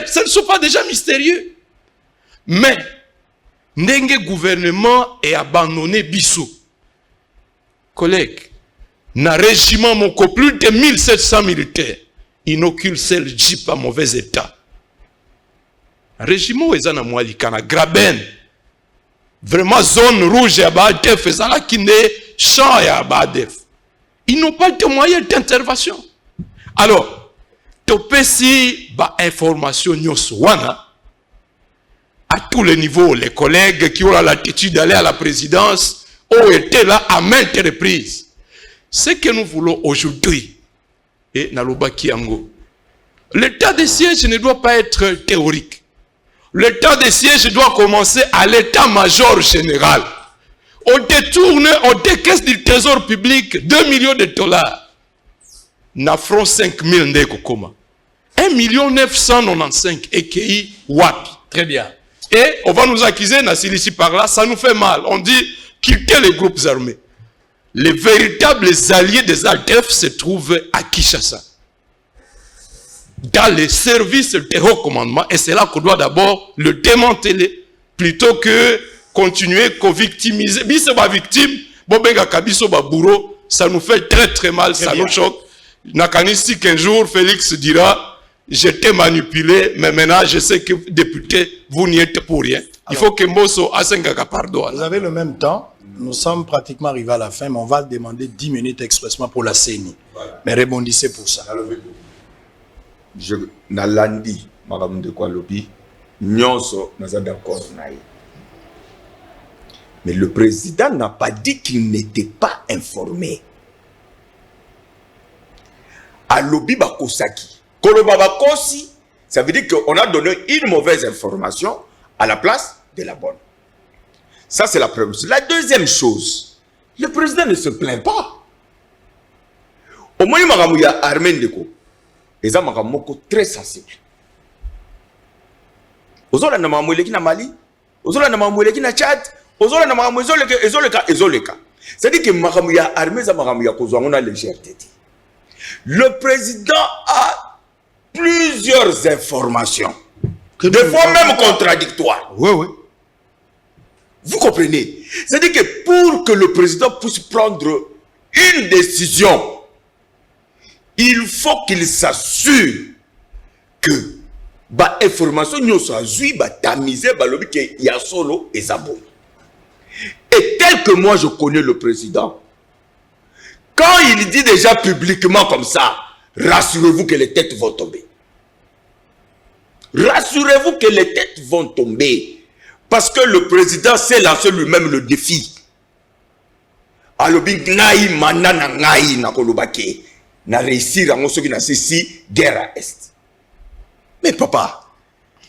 Ce ne sont pas déjà mystérieux. Mais, ndenge gouvernement est abandonné bissou. Collègues, na régiment moko plus de 1700 militaires, inocule seul jeep à mauvais état. Régiment ezana mwalika na Graben. Vraiment zone rouge ya Badef ezana kine champ ya Badef. Ils n'ont pas de moyens d'intervention. Alors, topesi ba information nyonso wana à tous les niveaux, les collègues qui ont la latitude d'aller à la présidence ont été là à maintes reprises. Ce que nous voulons aujourd'hui, et Naloba Kiango, l'état de siège ne doit pas être théorique. L'état de siège doit commencer à l'état-major général. On détourne, on décaisse du trésor public 2 millions de dollars. Nafron 5 000 ndeko koma. 1 995 EKI wapi. Très bien. Et on va nous accuser, ici par là, ça nous fait mal. On dit quitter les groupes armés. Les véritables alliés des ADF se trouvent à Kinshasa. Dans les services de haut commandement. Et c'est là qu'on doit d'abord le démanteler. Plutôt que continuer qu'on victimiser. Bis ba victime, bobenga kabiso ba bourreau, ça nous fait très très mal, très ça bien. Nous choque. Nakanisi qu'un jour, Félix dira, j'étais manipulé, mais maintenant je sais que député, vous n'y êtes pour rien. Il faut que Mbosso Asengaka pardon. Vous avez le même temps. Nous sommes pratiquement arrivés à la fin, mais on va demander 10 minutes expressement pour la CENI. Mais rebondissez pour ça. Je n'alandi, madame de quoi lobby, nyonso naza d'accord naïe. Mais le président n'a pas dit qu'il n'était pas informé. À lobby bakosaki. Koloba bakosi, ça veut dire qu'on a donné une mauvaise information à la place de la bonne. Ça, c'est la première chose. La deuxième chose, le président ne se plaint pas. Au moins, il y a armé ndeko. Et ça, c'est très sensible. Ozola na mamoueleki na Mali, ozola na mamoueleki na Tchad, ozola na mamoueleki ezoleka. C'est-à-dire que makamouya armé za makamouya kozwangona légèreté. Le président a plusieurs informations, des fois même contradictoires. Oui, oui. Vous comprenez? C'est-à-dire que pour que le président puisse prendre une décision, il faut qu'il s'assure que l'information n'y soit tamisée, qu'il y a solo et zabou. Et tel que moi je connais le président, quand il dit déjà publiquement comme ça, rassurez-vous que les têtes vont tomber. Rassurez-vous que les têtes vont tomber. Parce que le président s'est lancé lui-même le défi. Alobi ngai manana ngai na kolobake na réussir à ce qui n'a ceci guerre à est. Mais papa,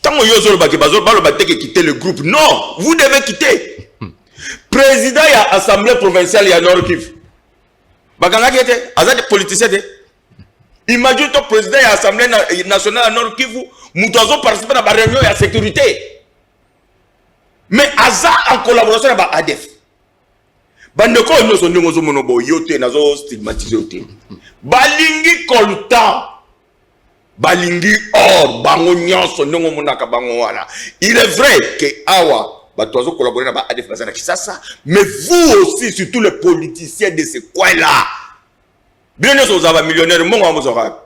tant que yozolo bake bazolo bake quitter le groupe, non, vous devez quitter. Président y a assemblée provinciale y a Nord Kivu. Bakanga qui était azad politicien de. Imagine ton président y a assemblée nationale à Nord Kivu, mutozo participer à la réunion y a sécurité. Mais Aza en collaboration avec ADF. Bandeko nous sommes nous monobo yote nazo stigmatisé. Balingi kolta. Balingi or bango nyonso ndongo monaka bango wana. Il est vrai que awa batozo collaborer avec ADF bazana kisasa, mais vous aussi surtout les politiciens de ce coin là. Bien nous sommes millionnaires mongo amozora.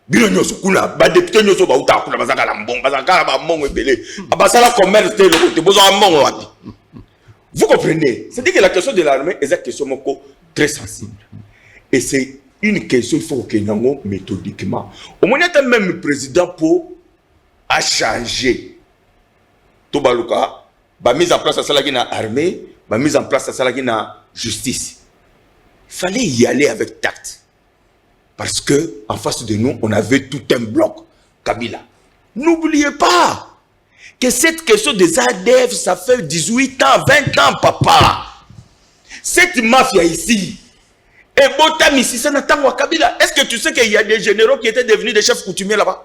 Bien nous kuna ba député nous ba uta kuna bazaka la mbongo bazaka ba mbongo ebele abasala commerce te le côté bozo mbongo wapi. Vous comprenez? C'est-à-dire que la question de l'armée est une question très sensible. Et c'est une question il faut que nous méthodiquement. Au moins il y a même le président pour a changer. Tout baluka ba mise en place à ça qui na armée, ba mise en place à ça qui na justice. Il fallait y aller avec tact. Parce que en face de nous, on avait tout un bloc Kabila. N'oubliez pas, que cette question des ADF, ça fait 18 ans, 20 ans, papa. Cette mafia ici, et Botam ici, ça n'attend pas Kabila. Est-ce que tu sais qu'il y a des généraux qui étaient devenus des chefs coutumiers là-bas?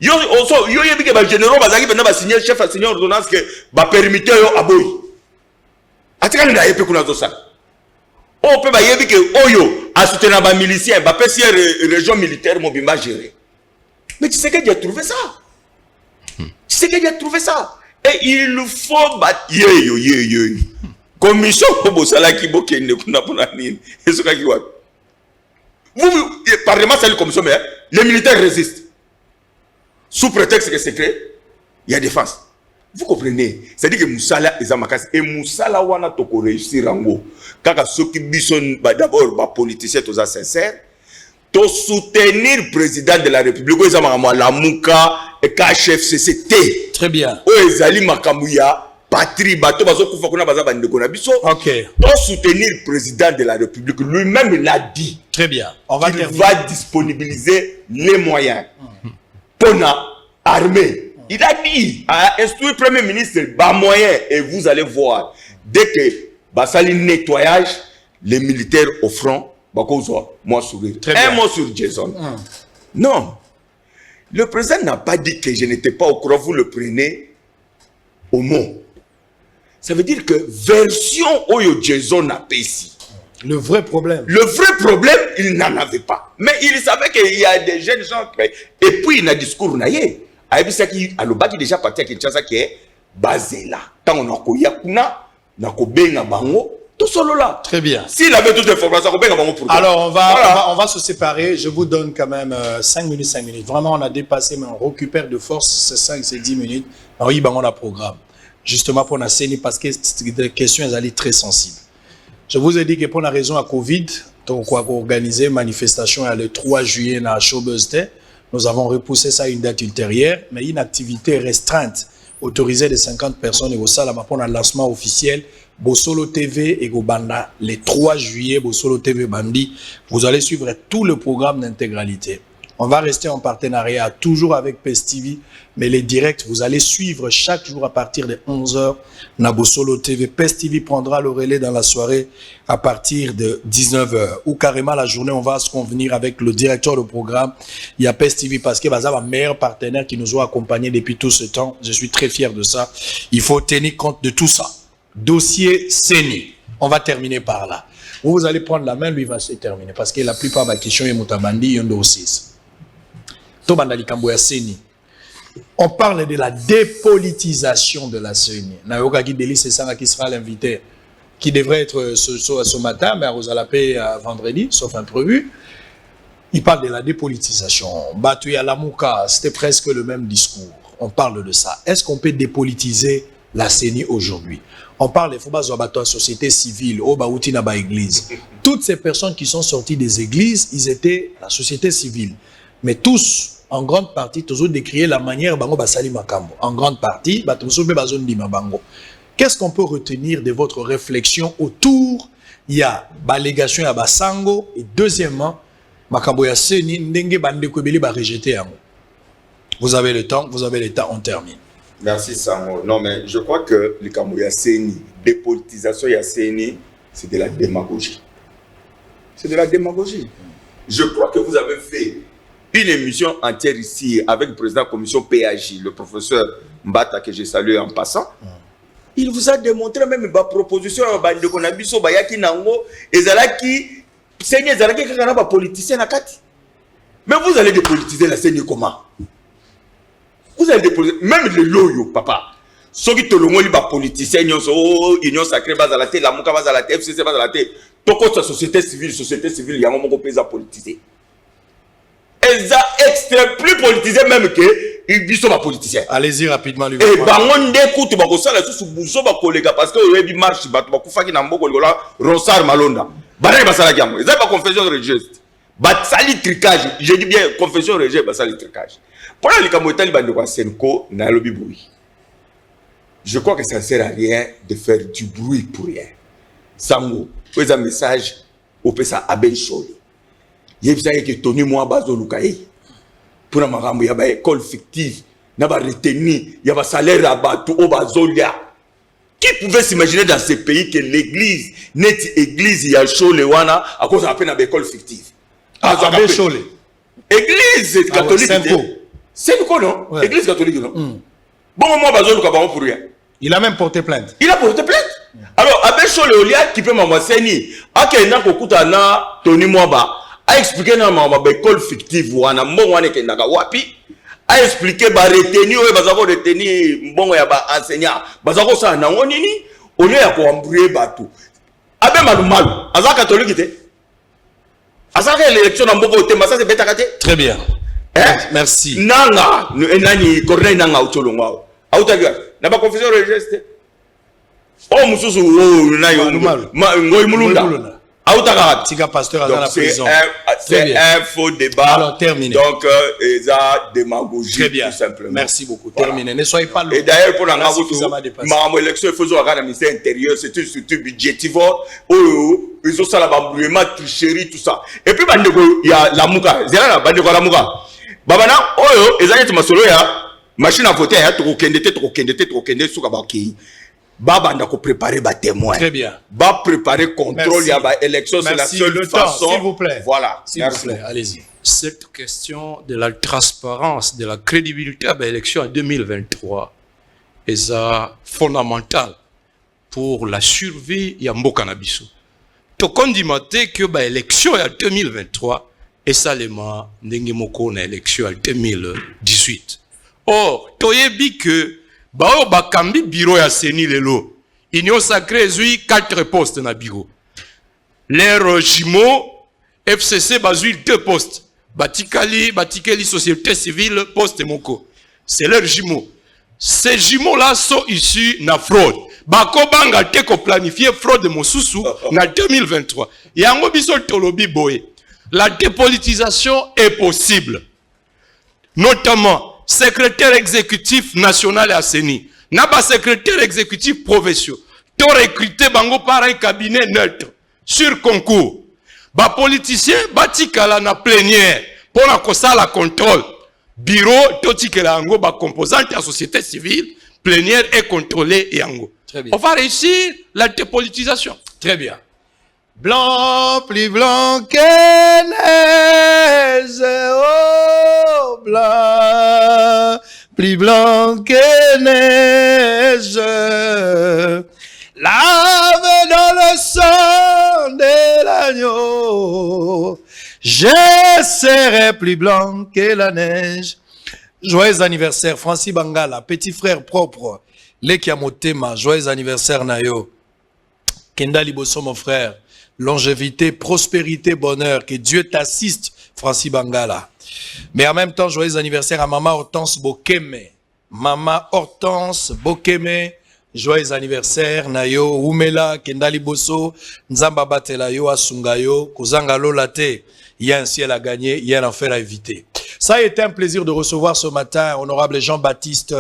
Yo y a des généraux qui ont signé chef à signer ordonnance que va permettre à boy. Atikana na yepe kuna zosa. On peut dire que Oyo a soutenu les miliciens, va passer région militaire mobile gérée. Mais tu sais qu'il a trouvé ça. Tu sais qu'il a trouvé ça. Et il faut battre. Commission pour ça là qui boque ne kuna pona nini. Est-ce que vous parlement c'est la commission mais les militaires résistent. Sous prétexte que c'est secret, il y a défense. Vous comprenez? C'est-à-dire que Moussala est Zamakas et Moussala wana toko réussir en haut. Kaka ceux qui bison d'abord ba politicien tous sincères, to soutenir le président de la République aux Zamama la Mouka et KHFCCT. Très bien. Aux Ezali Makamouya, patrie bato bazo kufa kuna baza bande kona biso. OK. To soutenir le président de la République lui-même l'a dit. Très bien. On va terminer. Il va disponibiliser les moyens. Pona armée. Il a dit à instruire le Premier ministre, bas moyen, et vous allez voir, dès que Bassali nettoyage, les militaires au front, moi sourire. Un mot sur Jason. Non. Le président n'a pas dit que je n'étais pas au courant, vous le prenez au mot. Ça veut dire que version Oyo Jason a payé ici. Le vrai problème. Le vrai problème, il n'en avait pas. Mais il savait qu'il y a des jeunes gens. Et puis, il a un discours naïe. Aïbisaki, alobaki déjà parti à Kinshasa qui est basé là. Tant on a koya kuna, na kobenga bango, tout solo là. Très bien. S'il avait toutes les informations, kobenga bango pour. Alors on va se séparer. Je vous donne quand même 5 minutes. Vraiment, on a dépassé, mais on récupère de force ces 5, ces 10 minutes. Alors, il y a un programme. Justement pour la CENI, parce que les questions, elles allaient très sensibles. Je vous ai dit que pour la raison à Covid, donc on a organisé une manifestation le 3 juillet à Showbuzz. Nous avons repoussé ça à une date ultérieure, mais une activité restreinte, autorisée de 50 personnes et au Salama pour un lancement officiel, Bosolo TV et Gobanda, le 3 juillet, Bosolo TV Bandi. Vous allez suivre tout le programme d'intégralité. On va rester en partenariat toujours avec PES TV, mais les directs, vous allez suivre chaque jour à partir de 11h na Bosolo TV. PES TV prendra le relais dans la soirée à partir de 19h. Ou carrément la journée, on va se convenir avec le directeur de programme. Il y a PES TV parce que c'est un meilleur partenaire qui nous a accompagnés depuis tout ce temps. Je suis très fier de ça. Il faut tenir compte de tout ça. Dossier CENI. On va terminer par là. Vous allez prendre la main, lui va se terminer. Parce que la plupart des questions, il y a un dossier. On parle de la dépolitisation de la CENI. Nayoka Guideli, c'est ça qui sera l'invité, qui devrait être ce matin, mais à Rosalapé vendredi, sauf imprévu. Il parle de la dépolitisation. Batouya Lamouka, c'était presque le même discours. On parle de ça. Est-ce qu'on peut dépolitiser la CENI aujourd'hui? On parle des Fouba Zobato, société civile, Obaouti Naba Église. Toutes ces personnes qui sont sorties des églises, ils étaient la société civile. Mais tous, en grande partie, toujours décrier la manière bango basali makambo. En grande partie, qu'est-ce qu'on peut retenir de votre réflexion autour? Il y a l'allégation à Basango et deuxièmement, makambo ya CENI ndenge bande kobeli ba rejeter. Vous avez le temps, on termine. Merci Sango. Non mais je crois que le makambo ya CENI, dépolitisation ya CENI, c'est de la démagogie. C'est de la démagogie. Je crois que vous avez fait une émission entière ici avec le président de la commission PAJ, le professeur Mbata, que je salue en passant. Il vous a démontré même ma proposition de Konabiso Bayaki Nango, et Zalaki, Seigneur Zalaki, qui est politicien à Kati. Mais vous allez dépolitiser la CENI comment? Vous allez dépolitiser, même le loyo, papa. Ceux qui te l'ont dit, politicien, union sacrée, Bazalate, la Mouka Bazalate, FCC Bazalate, pourquoi sa société civile, il y a un moment où on peut politiser. Ils ont extrêmement plus politisé même que ils sont pas politiciens. Allez-y rapidement. Et bangon d'écoute, bako ça là sous bouso bako les gars parce que le marche batu bako faki na mboko ngola Ronsard Malonda. Bare basala kiamo. Ils ont pas confession religieuse. Basali tricage. Je dis bien confession religieuse basali tricage. Pour les kamotali bande kwa Senko na lobi bruit. Je crois que ça ne sert à rien de faire du bruit pour rien. Sango, vous un message au pesa Abel Choli. Il y a que Tony Moua Bazo Lukaï pour la marambo ya ba école fictive n'a pas retenu, il y a un salaire à bas, tout au bas, qui pouvait s'imaginer dans ces pays que l'église, net église, il y a chaud les wana, à cause de une école fictive. Ah, ça fait chaud. Église catholique. C'est quoi, non? Ouais. Église catholique, non? Bon, moi, bazo, le pour rien. Il a même porté plainte. Il a porté plainte. Alors, avec chaud les olia, qui peut m'amasser, à quel n'a qu'au na Tony Mwaba, a expliqué dans ma école fictive, wana, mon wana, qui n'a wapi. A expliqué ba retenir ou bazako retenir mbongo ya ba enseignant bazako sa na ngonini au lieu ya ko embrouiller bateau abe malumalu aza catholique té azaka l'élection na mboko té ça c'est beta kate très bien merci nanga nani Corneille nanga utolongwa autaga na ba confession religieuse oh mususu oh nayo ngoy mulunda Tika pasteur dans la prison. C'est un faux débat. Alors, terminé. Donc, ils ont démagogie. Très bien. Tout simplement. Merci beaucoup. Voilà. Terminé. Ne soyez pas lourd. Et d'ailleurs, pour ma élection, il faut que le ministère intérieur, c'est une structure budgétivore. Ils ont ça, l'embrouillement, tricherie, tout ça. Et puis, il y a la mouka. Il y a la mouka. Babana, ils ont ma solo, machine à voter, trop sous Kabaki. Baba n'a qu'à préparer des témoins. Très bien. Ba préparer contrôle, il y a élection, c'est la seule façon. S'il vous plaît. Voilà. S'il vous plaît, allez-y. Cette question de la transparence, de la crédibilité à l'élection en 2023 est fondamentale pour la survie de Mboka Nabiso. Donc on dit que l'élection en 2023 est seulement une élection en 2018. Or, toyebi que Bao bakambi bureau ya seni lelo. Union sacrée zui 4 postes na bureau. L'air jumeau FCC bazui 2 postes. Batikali société civile poste moko. C'est leur jumeau. Ces jumeaux là sont issus na fraude. Bako banga te ko planifier fraude mosusu na 2023. Yango biso tolobi boye. La dépolitisation est possible. Notamment secrétaire exécutif national à Seni, n'a pas secrétaire exécutif provincial. Tu recruté bango par un cabinet neutre sur concours. Ba politicien batikala na plénière pour la cosa la contrôle. Bureau totikela ango ba composante à société civile, plénière et contrôlée et ango. Très bien. On va réussir la dépolitisation. Très bien. Blanc, plus blanc que neige, oh blanc, plus blanc que neige. Lave dans le sang de l'agneau, je serai plus blanc que la neige. Joyeux anniversaire, Francis Bangala, petit frère propre, Leki Amotema, joyeux anniversaire Nayo. Kenda Liboso, mon frère. Longévité, prospérité, bonheur, que Dieu t'assiste, Francis Bangala. Mais en même temps, joyeux anniversaire à Maman Hortense Bokeme. Maman Hortense Bokeme, joyeux anniversaire, Nayo, Oumela, Kendali Bosso, Nzamba Batelayo, Asungayo, Kozanga Lolate. Il y a un ciel à gagner, il y a un enfer à éviter. Ça a été un plaisir de recevoir ce matin, honorable Jean-Baptiste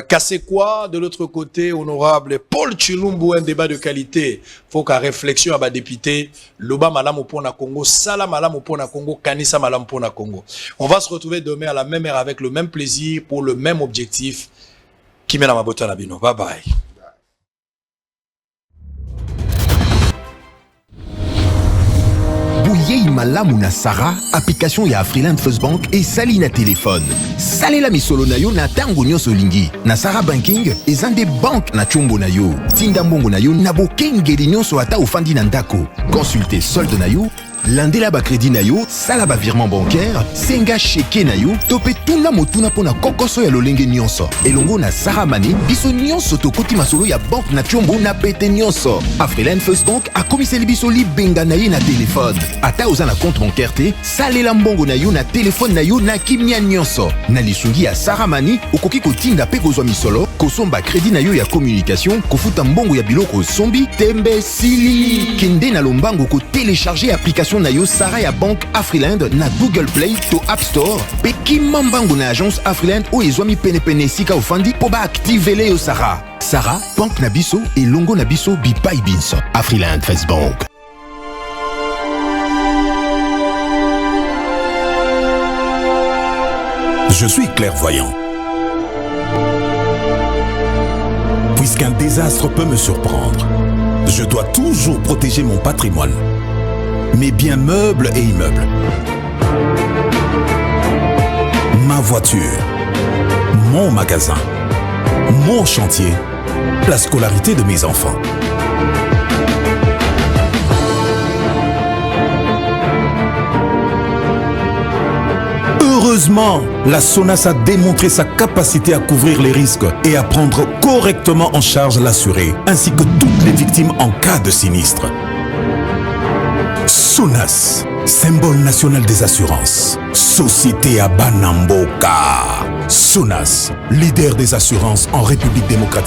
Kassekwa. De l'autre côté, honorable Paul Chilumbu, un débat de qualité. Faut qu'à réflexion à député, Loba Malam au Pona Congo, Salam Malam au Pona Congo, Kanissa Malam Pona Congo. On va se retrouver demain à la même heure avec le même plaisir pour le même objectif. Kimena Mabota Nabino. Bye bye. Bouyei malamu na Sarah, application ya Afriland First Bank et sali na téléphone. Salela misolo na yo na tango nyonso lingi. Na Sarah Banking, ezande bank na chombo na yo. Tinda mbongo na yo na bokengeli nyonso ata ofandi na ndako. Consultez solde na yo, landela ba crédit na yo, sala ba virement bancaire, senga cheke na yo, topé tuna motuna pona kokoso ya lolenge nyonso. Elongo na Sarah Money, biso nyonso tokoti masolo ya bank na chombo na pete nyonso. Afriland First Bank a komiseli biso libenga na ye na téléphone. Ata oza na compte bancaire te, salela mbongo na yo na téléphone na yo na kimia nyonso. Na lisungi ya Sarah Money, okoki kotinda pe kozwa misolo, kosomba crédit na yo ya communication, kofuta mbongo ya biloko sombi, tembe sili. Kende na lombango ko télécharger application na yo Sarah ya Bank Afriland na Google Play to App Store. Pe kimambango na agence Afriland o ezwami pene sika ofandi po ba activele yo Sarah. Sarah, Bank na biso et longo na biso bipai binso. Afriland First Bank. Je suis clairvoyant. puisqu'un désastre peut me surprendre, je dois toujours protéger mon patrimoine, mes biens meubles et immeubles, ma voiture, mon magasin, mon chantier, la scolarité de mes enfants. Heureusement, la SONAS a démontré sa capacité à couvrir les risques et à prendre correctement en charge l'assuré, ainsi que toutes les victimes en cas de sinistre. SONAS, symbole national des assurances. Société à Banamboka. SONAS, leader des assurances en République démocratique